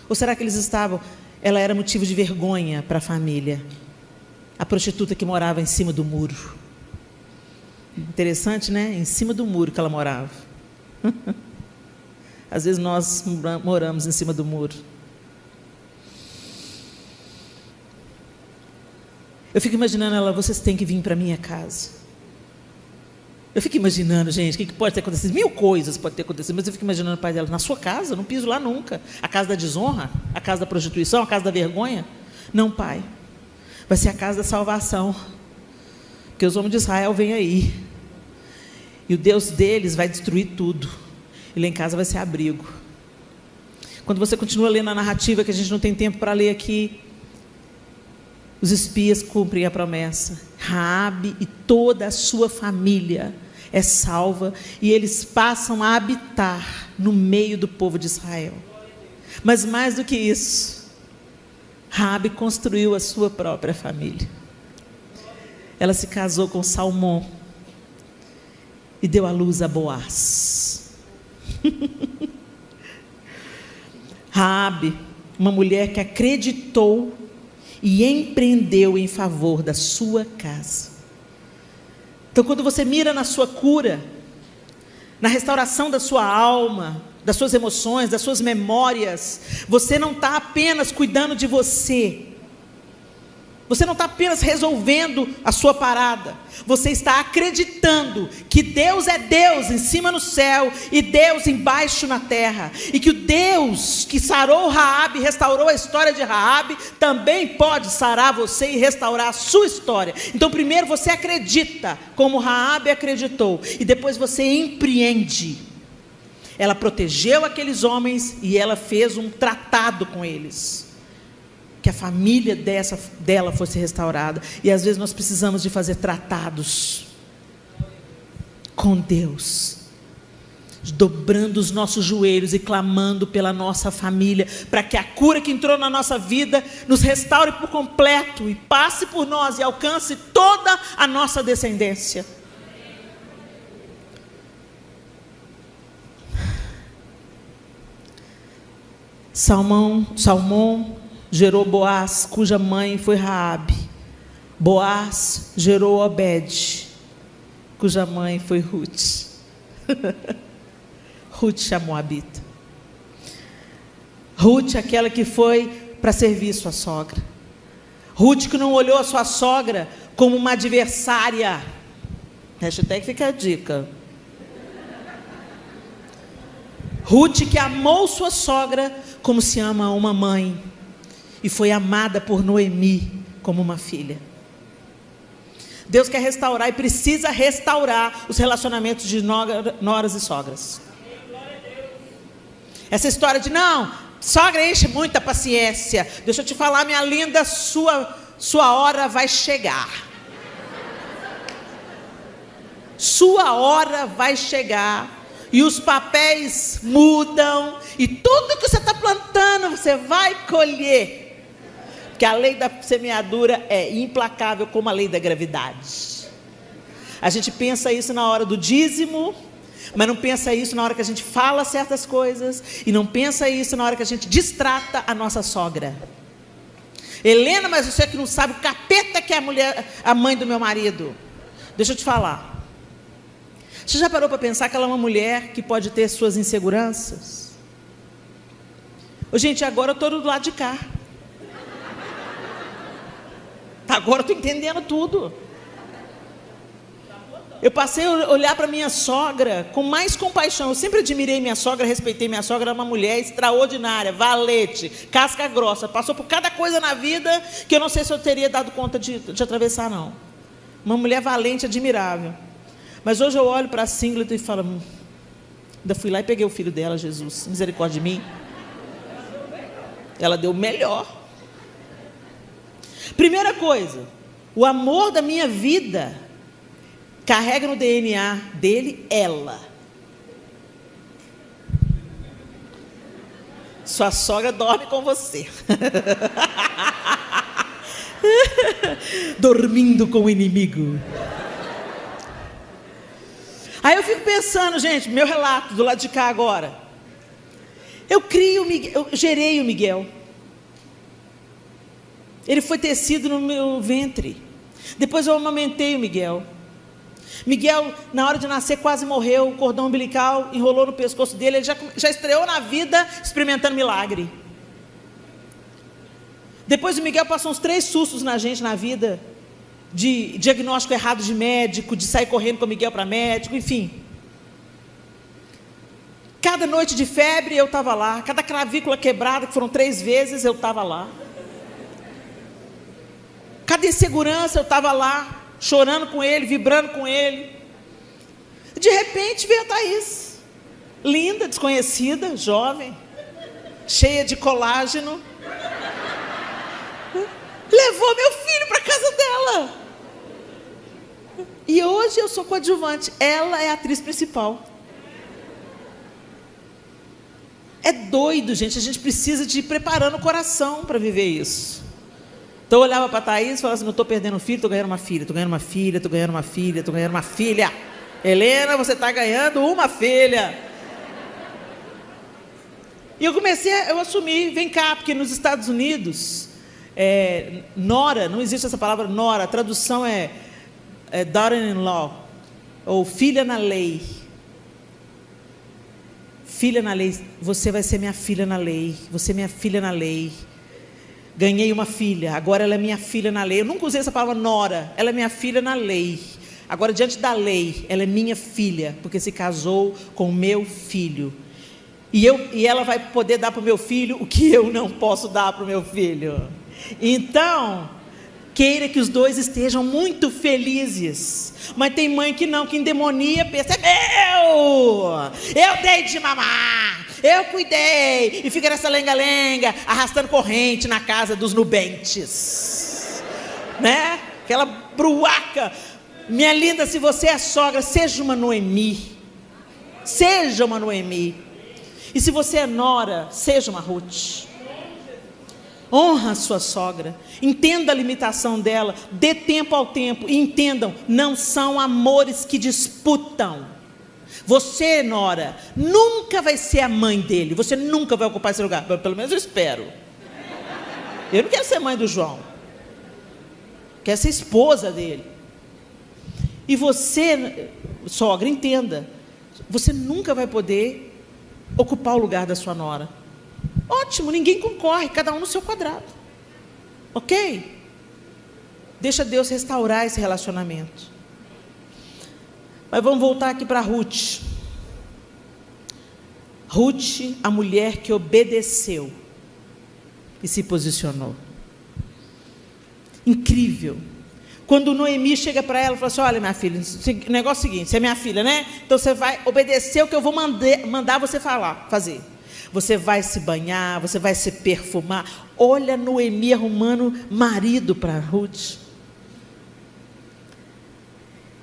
Ou será que eles estavam... Ela era motivo de vergonha para a família. A prostituta que morava em cima do muro. Interessante, né? Em cima do muro que ela morava. Às vezes nós moramos em cima do muro. Eu fico imaginando ela: vocês têm que vir para a minha casa. Eu fico imaginando, gente, o que pode ter acontecido? 1000 coisas podem ter acontecido, mas eu fico imaginando o pai dela: na sua casa? Eu não piso lá nunca. A casa da desonra? A casa da prostituição? A casa da vergonha? Não, pai. Vai ser a casa da salvação. Porque os homens de Israel vêm aí. E o Deus deles vai destruir tudo. E lá em casa vai ser abrigo. Quando você continua lendo a narrativa, que a gente não tem tempo para ler aqui, os espias cumprem a promessa. Raabe e toda a sua família é salva, e eles passam a habitar no meio do povo de Israel. Mas mais do que isso, Raabe construiu a sua própria família. Ela se casou com Salmão e deu à luz a Boaz. Raabe, uma mulher que acreditou e empreendeu em favor da sua casa. Então, quando você mira na sua cura, na restauração da sua alma, das suas emoções, das suas memórias, você não está apenas cuidando de você. Você não está apenas resolvendo a sua parada. Você está acreditando que Deus é Deus em cima no céu e Deus embaixo na terra. E que o Deus que sarou Raabe, restaurou a história de Raabe, também pode sarar você e restaurar a sua história. Então, primeiro você acredita, como Raabe acreditou. E depois você empreende. Ela protegeu aqueles homens e ela fez um tratado com eles. Que a família dela fosse restaurada. E às vezes nós precisamos de fazer tratados com Deus, dobrando os nossos joelhos e clamando pela nossa família, para que a cura que entrou na nossa vida nos restaure por completo e passe por nós e alcance toda a nossa descendência. Salmão gerou Boaz, cuja mãe foi Raabe. Boaz gerou Obed, cuja mãe foi Ruth. Ruth, a moabita. Ruth, aquela que foi para servir sua sogra. Ruth, que não olhou a sua sogra como uma adversária. Hashtag fica a dica. Ruth, que amou sua sogra como se ama uma mãe. E foi amada por Noemi como uma filha. Deus quer restaurar e precisa restaurar os relacionamentos de noras e sogras. Essa história de não, sogra enche muita paciência. Deixa eu te falar, minha linda, sua hora vai chegar. Sua hora vai chegar. E os papéis mudam. E tudo que você está plantando, você vai colher. Porque a lei da semeadura é implacável como a lei da gravidade. A gente pensa isso na hora do dízimo, mas não pensa isso na hora que a gente fala certas coisas, e não pensa isso na hora que a gente destrata a nossa sogra. Helena, mas você que não sabe o capeta que é a mãe do meu marido. Deixa eu te falar. Você já parou para pensar que ela é uma mulher que pode ter suas inseguranças? Gente, agora eu estou do lado de cá. Agora eu estou entendendo tudo. Eu passei a olhar para minha sogra com mais compaixão. Eu sempre admirei minha sogra, respeitei minha sogra. Era uma mulher extraordinária, valete, casca grossa. Passou por cada coisa na vida que eu não sei se eu teria dado conta de atravessar, não. Uma mulher valente, admirável. Mas hoje eu olho para a Singleton e falo, ainda fui lá e peguei o filho dela, Jesus, misericórdia de mim. Ela deu o melhor. Primeira coisa, o amor da minha vida carrega no DNA dele ela. Sua sogra dorme com você. Dormindo com o inimigo. Aí eu fico pensando, gente, meu relato do lado de cá agora. Eu gerei o Miguel. Ele foi tecido no meu ventre. Depois eu amamentei o Miguel. Miguel, na hora de nascer, quase morreu. O cordão umbilical enrolou no pescoço dele. Ele já estreou na vida experimentando milagre. Depois o Miguel passou uns 3 sustos na gente na vida. De diagnóstico errado de médico, de sair correndo com o Miguel para médico, enfim. Cada noite de febre eu estava lá. Cada clavícula quebrada, que foram 3 vezes, eu estava lá. Cada insegurança eu estava lá. Chorando com ele, vibrando com ele. De repente veio a Thaís. Linda, desconhecida, jovem. Cheia de colágeno. Levou meu filho para a casa dela. E hoje eu sou coadjuvante. Ela é a atriz principal. É doido, gente. A gente precisa de ir preparando o coração para viver isso. Então eu olhava para a Thaís e falava assim, não estou perdendo filho, estou ganhando uma filha, estou ganhando uma filha, estou ganhando uma filha, estou ganhando uma filha. Helena, você está ganhando uma filha. E eu assumi, vem cá, porque nos Estados Unidos, nora, não existe essa palavra nora, a tradução é daughter-in-law, ou filha na lei. Filha na lei, você vai ser minha filha na lei, você é minha filha na lei. Ganhei uma filha, agora ela é minha filha na lei. Eu nunca usei essa palavra nora, ela é minha filha na lei. Agora, diante da lei, ela é minha filha, porque se casou com o meu filho. E ela vai poder dar para o meu filho o que eu não posso dar para o meu filho. Então, queira que os dois estejam muito felizes. Mas tem mãe que não, que endemonia, pensa, é meu! Eu dei de mamar! Eu cuidei, e fica nessa lenga-lenga, arrastando corrente na casa dos nubentes, né? Aquela bruaca. Minha linda, se você é sogra, seja uma Noemi, seja uma Noemi. E se você é nora, seja uma Ruth. Honra a sua sogra, entenda a limitação dela, dê tempo ao tempo, e entendam, não são amores que disputam. Você, nora, nunca vai ser a mãe dele. Você nunca vai ocupar esse lugar. Pelo menos eu espero. Eu não quero ser mãe do João. Quero ser esposa dele. E você, sogra, entenda. Você nunca vai poder ocupar o lugar da sua nora. Ótimo, ninguém concorre. Cada um no seu quadrado. Ok? Deixa Deus restaurar esse relacionamento. Mas vamos voltar aqui para Ruth. Ruth, a mulher que obedeceu e se posicionou. Incrível. Quando Noemi chega para ela e fala assim, olha minha filha, o negócio é o seguinte, você é minha filha, né? Então você vai obedecer o que eu vou mandar você fazer. Você vai se banhar, você vai se perfumar. Olha Noemi arrumando marido para Ruth.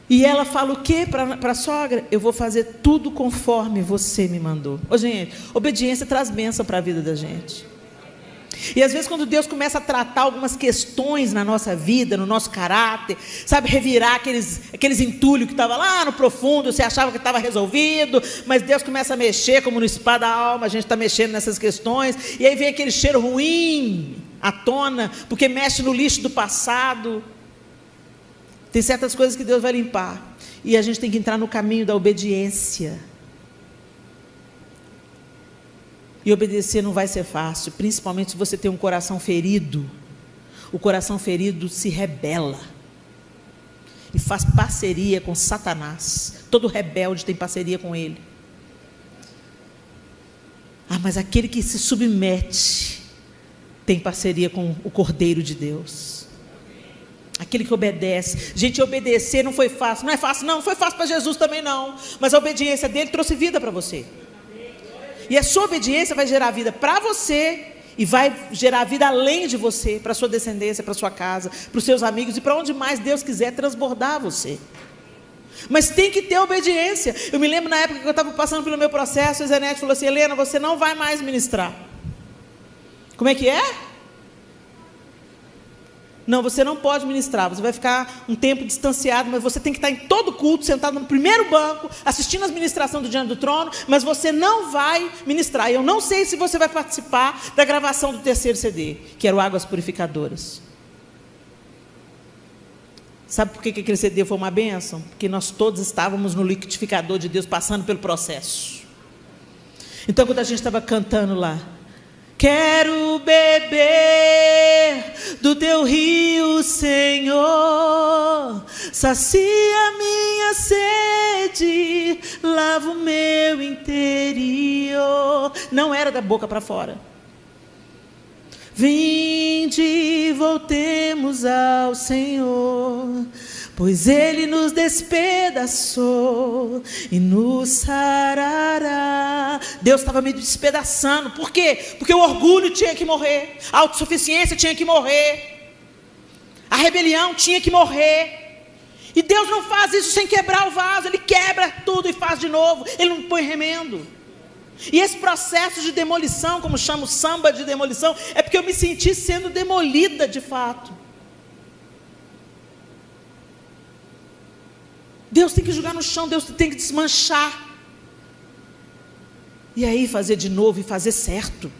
E ela fala o quê para a sogra? Eu vou fazer tudo conforme você me mandou. Ô, gente, obediência traz bênção para a vida da gente. E às vezes quando Deus começa a tratar algumas questões na nossa vida, no nosso caráter, sabe, revirar aqueles entulhos que estavam lá no profundo, você achava que estava resolvido, mas Deus começa a mexer, como no spa da alma, a gente está mexendo nessas questões, e aí vem aquele cheiro ruim à tona, porque mexe no lixo do passado. Tem certas coisas que Deus vai limpar, e a gente tem que entrar no caminho da obediência. E obedecer não vai ser fácil, principalmente se você tem um coração ferido. O coração ferido se rebela e faz parceria com Satanás. Todo rebelde tem parceria com ele. Mas aquele que se submete tem parceria com o Cordeiro de Deus. Aquele que obedece. Gente, obedecer não foi fácil. Não é fácil, não foi fácil para Jesus também não. Mas a obediência dele trouxe vida para você. E a sua obediência vai gerar vida para você e vai gerar vida além de você, para a sua descendência, para a sua casa, para os seus amigos e para onde mais Deus quiser transbordar você. Mas tem que ter obediência. Eu me lembro na época que eu estava passando pelo meu processo, a Zenete falou assim: Helena, você não vai mais ministrar. Como é que é? Não, você não pode ministrar, você vai ficar um tempo distanciado, mas você tem que estar em todo culto, sentado no primeiro banco, assistindo as ministrações do Diante do Trono, mas você não vai ministrar. Eu não sei se você vai participar da gravação do 3º CD, que era o Águas Purificadoras. Sabe por que aquele CD foi uma bênção? Porque nós todos estávamos no liquidificador de Deus, passando pelo processo. Então, quando a gente estava cantando lá, quero beber do teu rio, Senhor, sacia minha sede, lava o meu interior. Não era da boca para fora. Vinde, voltemos ao Senhor, pois Ele nos despedaçou e nos sarará. Deus estava me despedaçando. Por quê? Porque o orgulho tinha que morrer, a autossuficiência tinha que morrer, a rebelião tinha que morrer. E Deus não faz isso sem quebrar o vaso. Ele quebra tudo e faz de novo. Ele não põe remendo. E esse processo de demolição, como chama o samba de demolição, é porque eu me senti sendo demolida de fato. Deus tem que jogar no chão, Deus tem que desmanchar. E aí fazer de novo e fazer certo.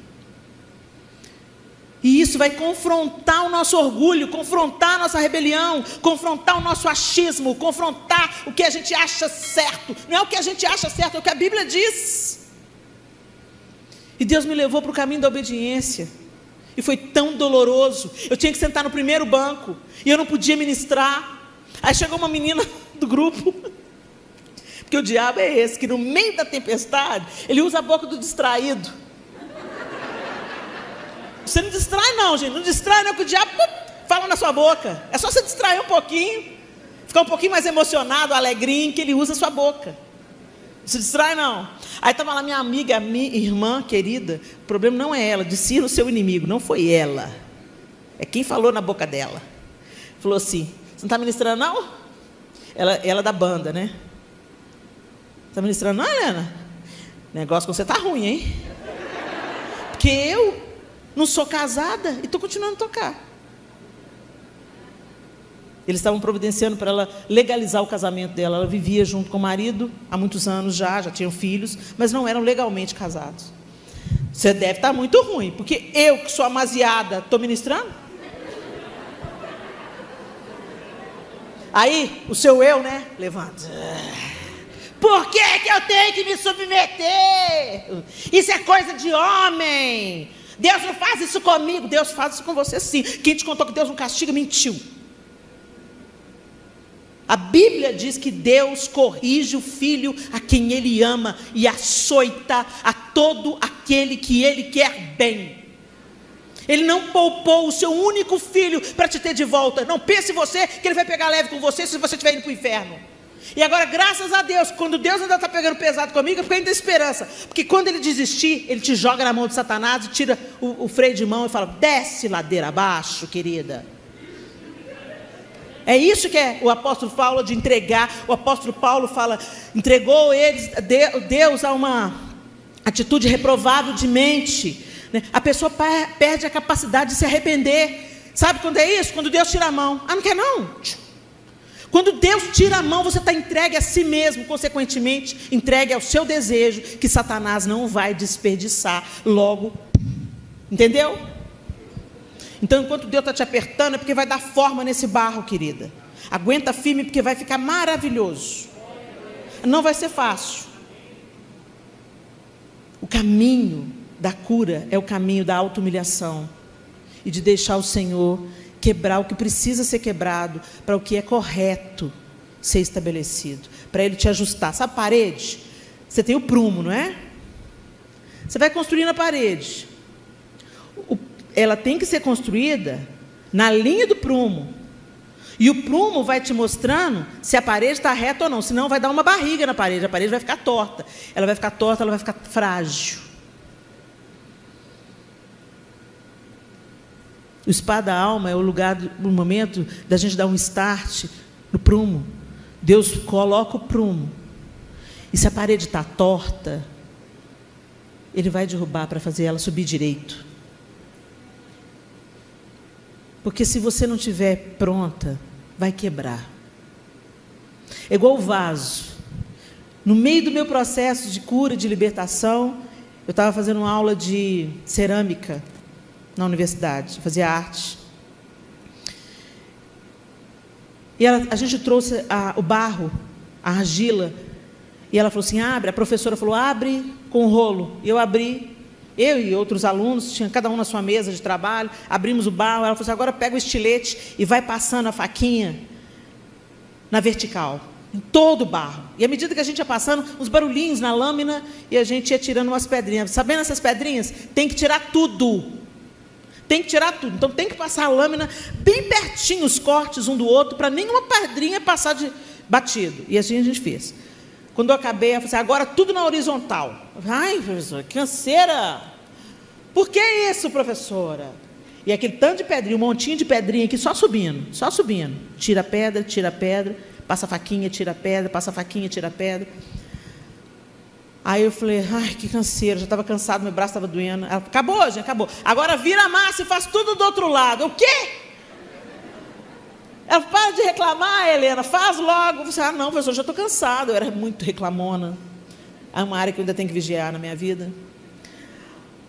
E isso vai confrontar o nosso orgulho, confrontar a nossa rebelião, confrontar o nosso achismo, confrontar o que a gente acha certo. Não é o que a gente acha certo, é o que a Bíblia diz. E Deus me levou para o caminho da obediência. E foi tão doloroso. Eu tinha que sentar no primeiro banco. E eu não podia ministrar. Aí chegou uma menina do grupo. Porque o diabo é esse, que no meio da tempestade, ele usa a boca do distraído. Você não distrai não, gente. Não distrai não, que o diabo fala na sua boca. É só você distrair um pouquinho. Ficar um pouquinho mais emocionado, alegrinho, que ele usa a sua boca. Não se distrai não. Aí estava lá minha amiga, minha irmã querida. O problema não é ela, discirna o seu inimigo. Não foi ela, é quem falou na boca dela. Falou assim: você não está ministrando não? Ela da banda, né? Está ministrando não, Helena? Negócio com você está ruim, hein? Porque eu não sou casada e estou continuando a tocar. Eles estavam providenciando para ela legalizar o casamento dela. Ela vivia junto com o marido há muitos anos já tinham filhos, mas não eram legalmente casados. Você deve estar muito ruim, porque eu, que sou amaziada, estou ministrando? Aí, o seu eu, né? Levanta. Por que eu tenho que me submeter? Isso é coisa de homem. Deus não faz isso comigo. Deus faz isso com você sim. Quem te contou que Deus não castiga, mentiu. A Bíblia diz que Deus corrige o filho a quem Ele ama e açoita a todo aquele que Ele quer bem. Ele não poupou o seu único filho para te ter de volta. Não pense você que Ele vai pegar leve com você se você estiver indo para o inferno. E agora, graças a Deus, quando Deus ainda está pegando pesado comigo, eu fico ainda esperança. Porque quando Ele desistir, Ele te joga na mão de Satanás e tira o freio de mão e fala: desce ladeira abaixo, querida. É isso que o apóstolo fala de entregar. O apóstolo Paulo fala, entregou eles, Deus a uma atitude reprovável de mente, né? A pessoa perde a capacidade de se arrepender. Sabe quando é isso? Quando Deus tira a mão. Ah, não quer não? Quando Deus tira a mão, você está entregue a si mesmo, consequentemente, entregue ao seu desejo, que Satanás não vai desperdiçar logo. Entendeu? Então, enquanto Deus está te apertando, é porque vai dar forma nesse barro, querida. Aguenta firme, porque vai ficar maravilhoso. Não vai ser fácil. O caminho da cura é o caminho da auto-humilhação e de deixar o Senhor quebrar o que precisa ser quebrado, para o que é correto ser estabelecido, para Ele te ajustar. Sabe parede? Você tem o prumo, não é? Você vai construindo a parede. Ela tem que ser construída na linha do prumo. E o prumo vai te mostrando se a parede está reta ou não, senão vai dar uma barriga na parede, a parede vai ficar torta. Ela vai ficar torta, ela vai ficar frágil. O spa da alma é o lugar, o momento da gente dar um start no prumo. Deus coloca o prumo. E se a parede está torta, Ele vai derrubar para fazer ela subir direito. Porque se você não estiver pronta, vai quebrar. É igual o vaso. No meio do meu processo de cura, de libertação, eu estava fazendo uma aula de cerâmica na universidade, fazia arte. E a gente trouxe o barro, a argila, e ela falou assim, abre, a professora falou, abre com o rolo. E eu abri, eu e outros alunos, tinha cada um na sua mesa de trabalho, abrimos o barro, ela falou assim, agora pega o estilete e vai passando a faquinha na vertical, em todo o barro. E à medida que a gente ia passando, uns barulhinhos na lâmina, e a gente ia tirando umas pedrinhas. Sabendo essas pedrinhas? Tem que tirar tudo. Tem que tirar tudo. Então tem que passar a lâmina bem pertinho, os cortes um do outro, para nenhuma pedrinha passar de batido. E assim a gente fez. Quando eu acabei, eu falei assim, agora tudo na horizontal. Ai, professora, que canseira. Por que isso, professora? E aquele tanto de pedrinha, um montinho de pedrinha aqui, só subindo, só subindo. Tira a pedra, passa a faquinha, tira a pedra, passa a faquinha, tira a pedra. Aí eu falei, ai, que canseira, já estava cansado, meu braço estava doendo. Ela, acabou, gente, acabou. Agora vira a massa e faz tudo do outro lado. O quê? Ela, para de reclamar, Helena, faz logo. Eu falei, não, professor, já estou cansado. Eu era muito reclamona. É uma área que eu ainda tenho que vigiar na minha vida.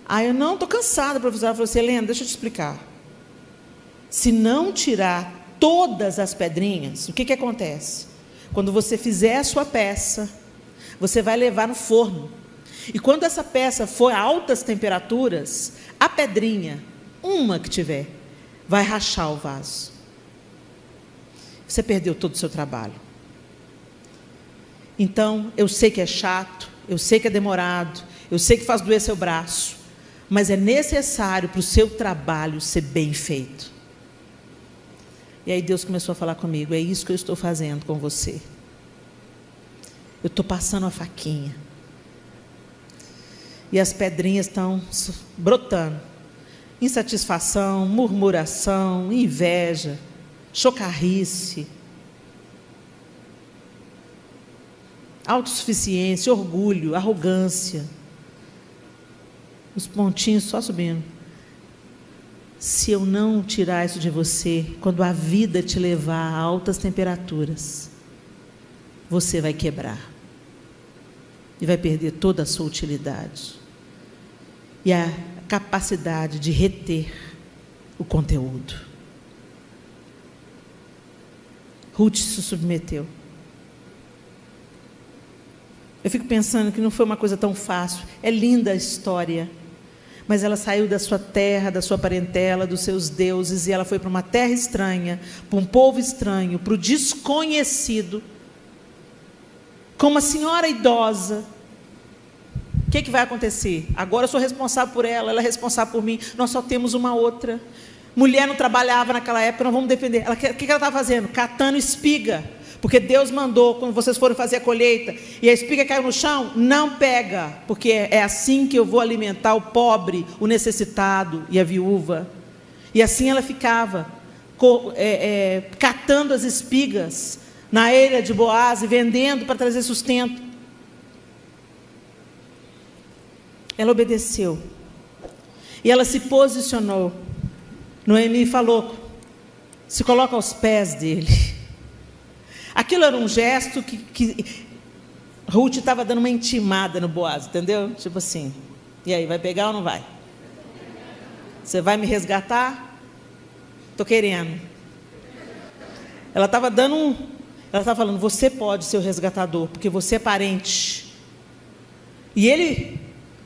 Aí eu, não, estou cansada, professora. Ela falou assim, Helena, deixa eu te explicar. Se não tirar todas as pedrinhas, o que acontece? Quando você fizer a sua peça, você vai levar no forno. E quando essa peça for a altas temperaturas, a pedrinha, uma que tiver, vai rachar o vaso. Você perdeu todo o seu trabalho. Então, eu sei que é chato, eu sei que é demorado, eu sei que faz doer seu braço, mas é necessário para o seu trabalho ser bem feito. E aí Deus começou a falar comigo, é isso que eu estou fazendo com você. Eu estou passando a faquinha. E as pedrinhas estão brotando. Insatisfação, murmuração, inveja, chocarrice, autossuficiência, orgulho, arrogância. Os pontinhos só subindo. Se eu não tirar isso de você, quando a vida te levar a altas temperaturas, você vai quebrar. E vai perder toda a sua utilidade. E a capacidade de reter o conteúdo. Ruth se submeteu. Eu fico pensando que não foi uma coisa tão fácil. É linda a história. Mas ela saiu da sua terra, da sua parentela, dos seus deuses, e ela foi para uma terra estranha, para um povo estranho, para o desconhecido, com uma senhora idosa. O que vai acontecer? Agora eu sou responsável por ela, ela é responsável por mim, nós só temos uma outra. Mulher não trabalhava naquela época, nós vamos defender. O que ela estava fazendo? Catando espiga. Porque Deus mandou, quando vocês forem fazer a colheita, e a espiga caiu no chão, não pega, porque é assim que eu vou alimentar o pobre, o necessitado e a viúva. E assim ela ficava, catando as espigas na eira de Boaz e vendendo para trazer sustento. Ela obedeceu. E ela se posicionou. Noemi falou, se coloca aos pés dele. Aquilo era um gesto que Ruth estava dando uma intimada no Boaz, entendeu? Tipo assim, e aí, vai pegar ou não vai? Você vai me resgatar? Estou querendo. Ela estava ela estava falando, você pode ser o resgatador, porque você é parente. E ele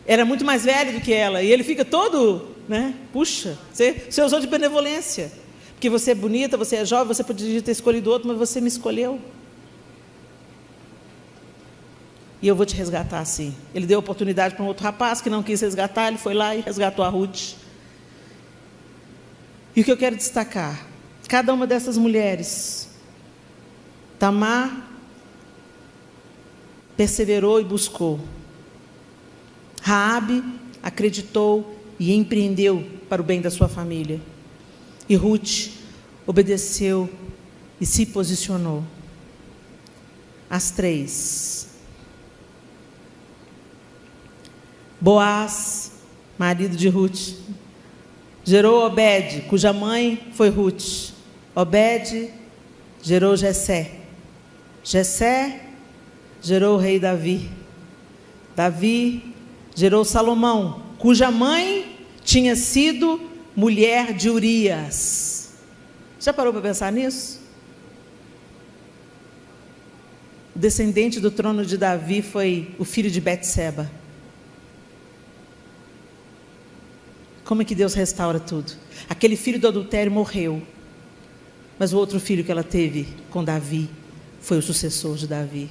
era muito mais velho do que ela, e ele fica todo, né? Puxa, você usou de benevolência. Porque você é bonita, você é jovem, você poderia ter escolhido outro, mas você me escolheu. E eu vou te resgatar assim. Ele deu oportunidade para um outro rapaz que não quis resgatar, ele foi lá e resgatou a Ruth. E o que eu quero destacar? cada uma dessas mulheres, Tamar perseverou e buscou. Raabe acreditou e empreendeu para o bem da sua família. E Ruth obedeceu e se posicionou. As três. Boaz, marido de Ruth, gerou Obed, cuja mãe foi Ruth. Obed gerou Jessé. Jessé gerou o rei Davi. Davi gerou Salomão, cuja mãe tinha sido mulher de Urias. Já parou para pensar nisso? O descendente do trono de Davi foi o filho de Betseba. Como é que Deus restaura tudo? Aquele filho do adultério morreu, mas o outro filho que ela teve com Davi foi o sucessor de Davi.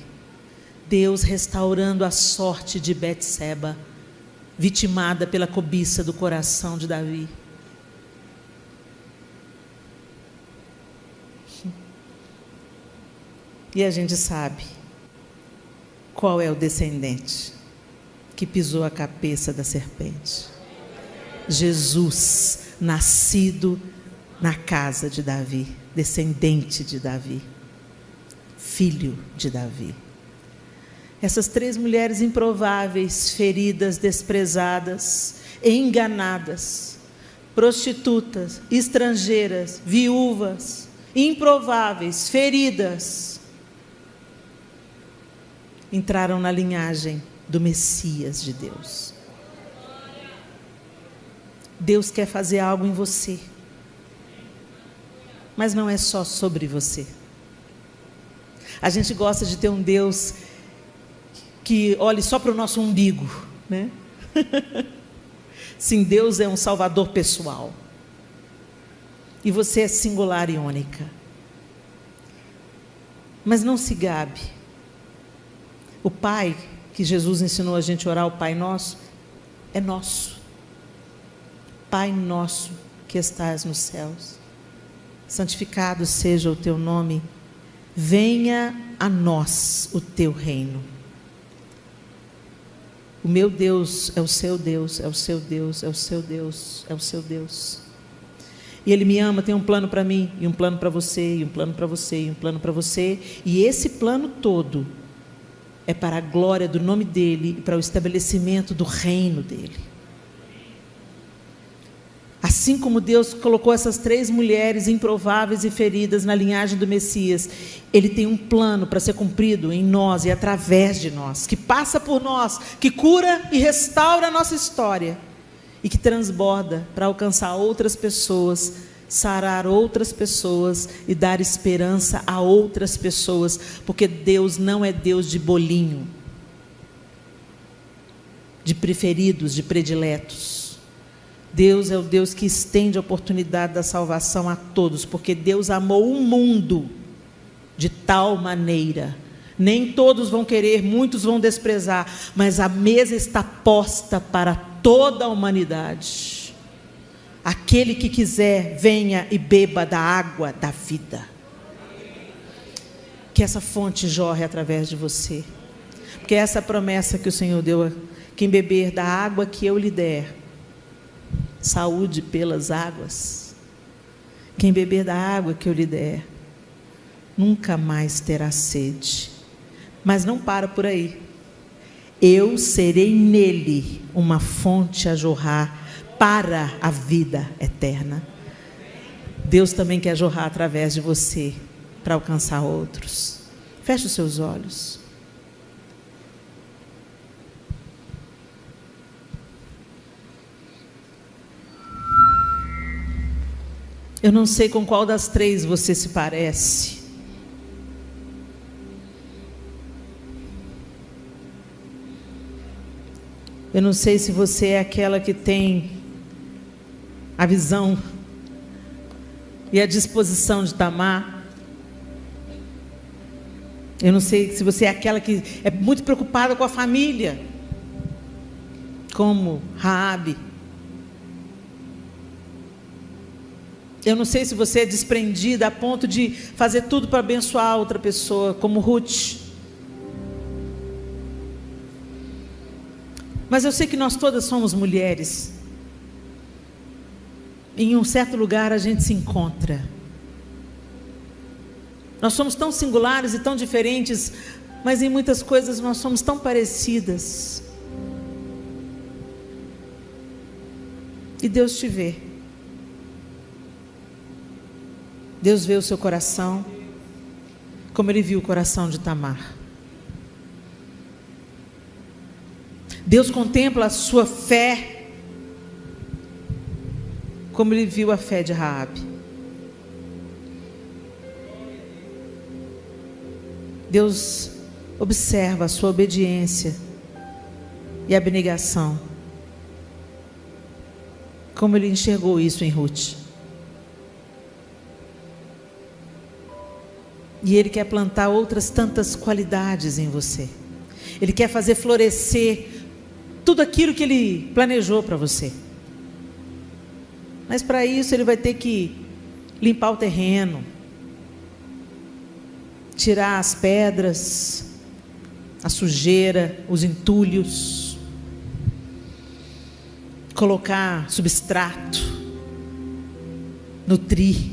Deus restaurando a sorte de Betseba, vitimada pela cobiça do coração de Davi. E a gente sabe qual é o descendente que pisou a cabeça da serpente. Jesus, nascido na casa de Davi, descendente de Davi, filho de Davi. Essas três mulheres improváveis, feridas, desprezadas, enganadas, prostitutas, estrangeiras, viúvas, improváveis, feridas, entraram na linhagem do Messias de Deus. Deus quer fazer algo em você, mas não é só sobre você. A gente gosta de ter um Deus que olhe só para o nosso umbigo, né? Sim, Deus é um salvador pessoal. E você é singular e única. Mas não se gabe. O Pai, que Jesus ensinou a gente a orar, o Pai Nosso, é nosso. Pai nosso que estás nos céus, santificado seja o teu nome, venha a nós o teu reino. O meu Deus é o seu Deus, é o seu Deus, é o seu Deus, é o seu Deus. E Ele me ama, tem um plano para mim, e um plano para você, e um plano para você, e um plano para você. E esse plano todo é para a glória do nome dEle e para o estabelecimento do reino dEle. Assim como Deus colocou essas três mulheres improváveis e feridas na linhagem do Messias, Ele tem um plano para ser cumprido em nós e através de nós, que passa por nós, que cura e restaura a nossa história e que transborda para alcançar outras pessoas, sarar outras pessoas e dar esperança a outras pessoas, porque Deus não é Deus de bolinho, de preferidos, de prediletos. Deus é o Deus que estende a oportunidade da salvação a todos, porque Deus amou o mundo de tal maneira. Nem todos vão querer, muitos vão desprezar, mas a mesa está posta para toda a humanidade. Aquele que quiser, venha e beba da água da vida. Que essa fonte jorre através de você, porque essa é a promessa que o Senhor deu: quem beber da água que eu lhe der, saúde pelas águas. Quem beber da água que eu lhe der, nunca mais terá sede. Mas não para por aí. Eu serei nele uma fonte a jorrar para a vida eterna. Deus também quer jorrar através de você para alcançar outros. Feche os seus olhos. Eu não sei com qual das três você se parece. Eu não sei se você é aquela que tem a visão e a disposição de Tamar. Eu não sei se você é aquela que é muito preocupada com a família, como Raabe. Eu não sei se você é desprendida a ponto de fazer tudo para abençoar outra pessoa, como Ruth. Mas eu sei que nós todas somos mulheres. Em um certo lugar a gente se encontra. Nós somos tão singulares e tão diferentes, mas em muitas coisas nós somos tão parecidas. E Deus te vê. Deus vê o seu coração, como Ele viu o coração de Tamar. Deus contempla a sua fé, como Ele viu a fé de Raabe. Deus observa a sua obediência e abnegação, como Ele enxergou isso em Ruth. E Ele quer plantar outras tantas qualidades em você. Ele quer fazer florescer tudo aquilo que Ele planejou para você. Mas para isso Ele vai ter que limpar o terreno, tirar as pedras, a sujeira, os entulhos, colocar substrato, nutrir,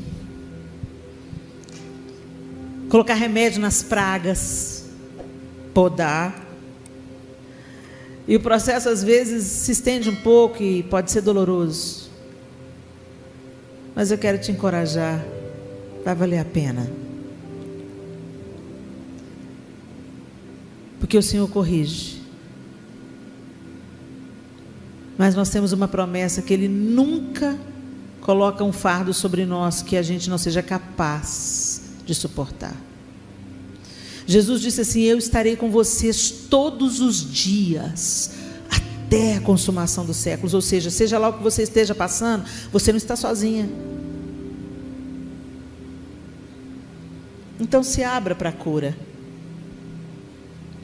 colocar remédio nas pragas, podar. E o processo às vezes se estende um pouco e pode ser doloroso. Mas eu quero te encorajar, vai valer a pena. Porque o Senhor corrige. Mas nós temos uma promessa que Ele nunca coloca um fardo sobre nós que a gente não seja capaz de suportar. Jesus disse assim: eu estarei com vocês todos os dias, até a consumação dos séculos. Ou seja, seja lá o que você esteja passando, você não está sozinha. Então se abra para a cura.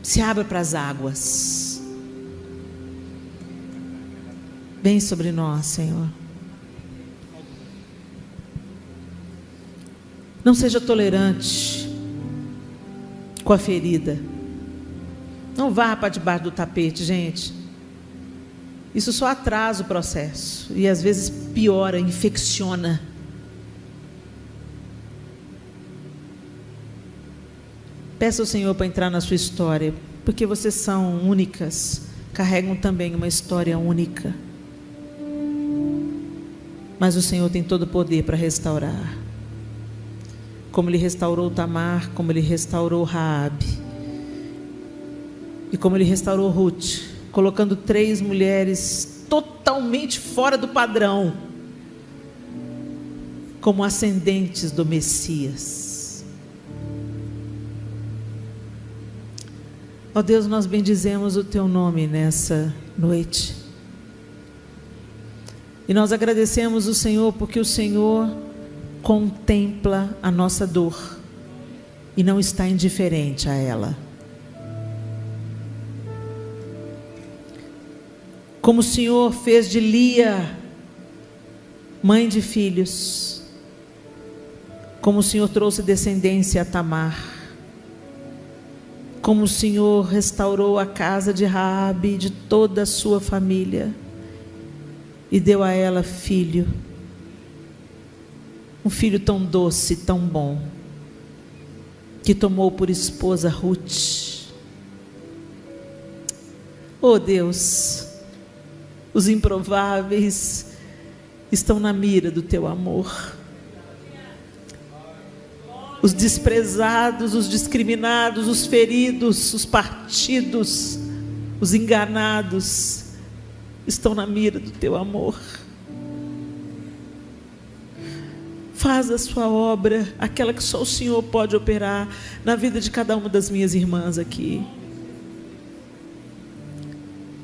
Se abra para as águas. Vem sobre nós, Senhor. Não seja tolerante com a ferida. Não vá para debaixo do tapete, gente. Isso só atrasa o processo. E às vezes piora, infecciona. Peça ao Senhor para entrar na sua história, porque vocês são únicas, carregam também uma história única. Mas o Senhor tem todo o poder para restaurar. Como Ele restaurou Tamar, como Ele restaurou Raabe, e como Ele restaurou Ruth, colocando 3 mulheres totalmente fora do padrão, como ascendentes do Messias. Ó Deus, nós bendizemos o Teu nome nessa noite. E nós agradecemos o Senhor, porque o Senhor contempla a nossa dor e não está indiferente a ela. Como o Senhor fez de Lia, mãe de filhos, como o Senhor trouxe descendência a Tamar, como o Senhor restaurou a casa de Raabe e de toda a sua família, e deu a ela filho, um filho tão doce, tão bom, que tomou por esposa Ruth. Oh Deus, os improváveis estão na mira do Teu amor. Os desprezados, os discriminados, os feridos, os partidos, os enganados, estão na mira do Teu amor. Faz a Sua obra, aquela que só o Senhor pode operar na vida de cada uma das minhas irmãs aqui.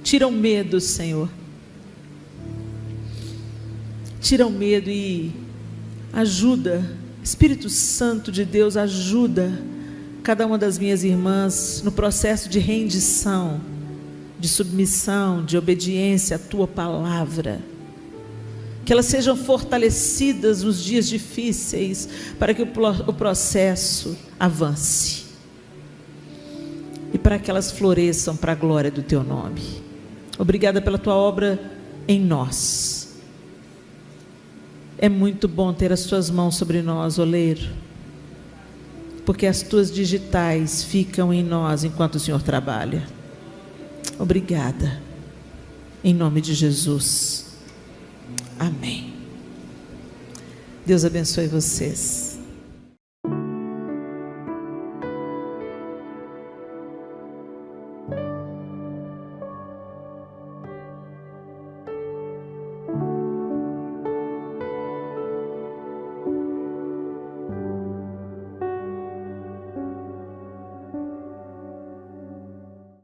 Tira o medo, Senhor. Tira o medo e ajuda. Espírito Santo de Deus, ajuda cada uma das minhas irmãs no processo de rendição, de submissão, de obediência à Tua palavra. que elas sejam fortalecidas nos dias difíceis, para que o processo avance e para que elas floresçam para a glória do teu nome. Obrigada pela tua obra em nós. É muito bom ter as tuas mãos sobre nós, oleiro, porque as tuas digitais ficam em nós enquanto o Senhor trabalha. Obrigada, em nome de Jesus. Amém. Deus abençoe vocês.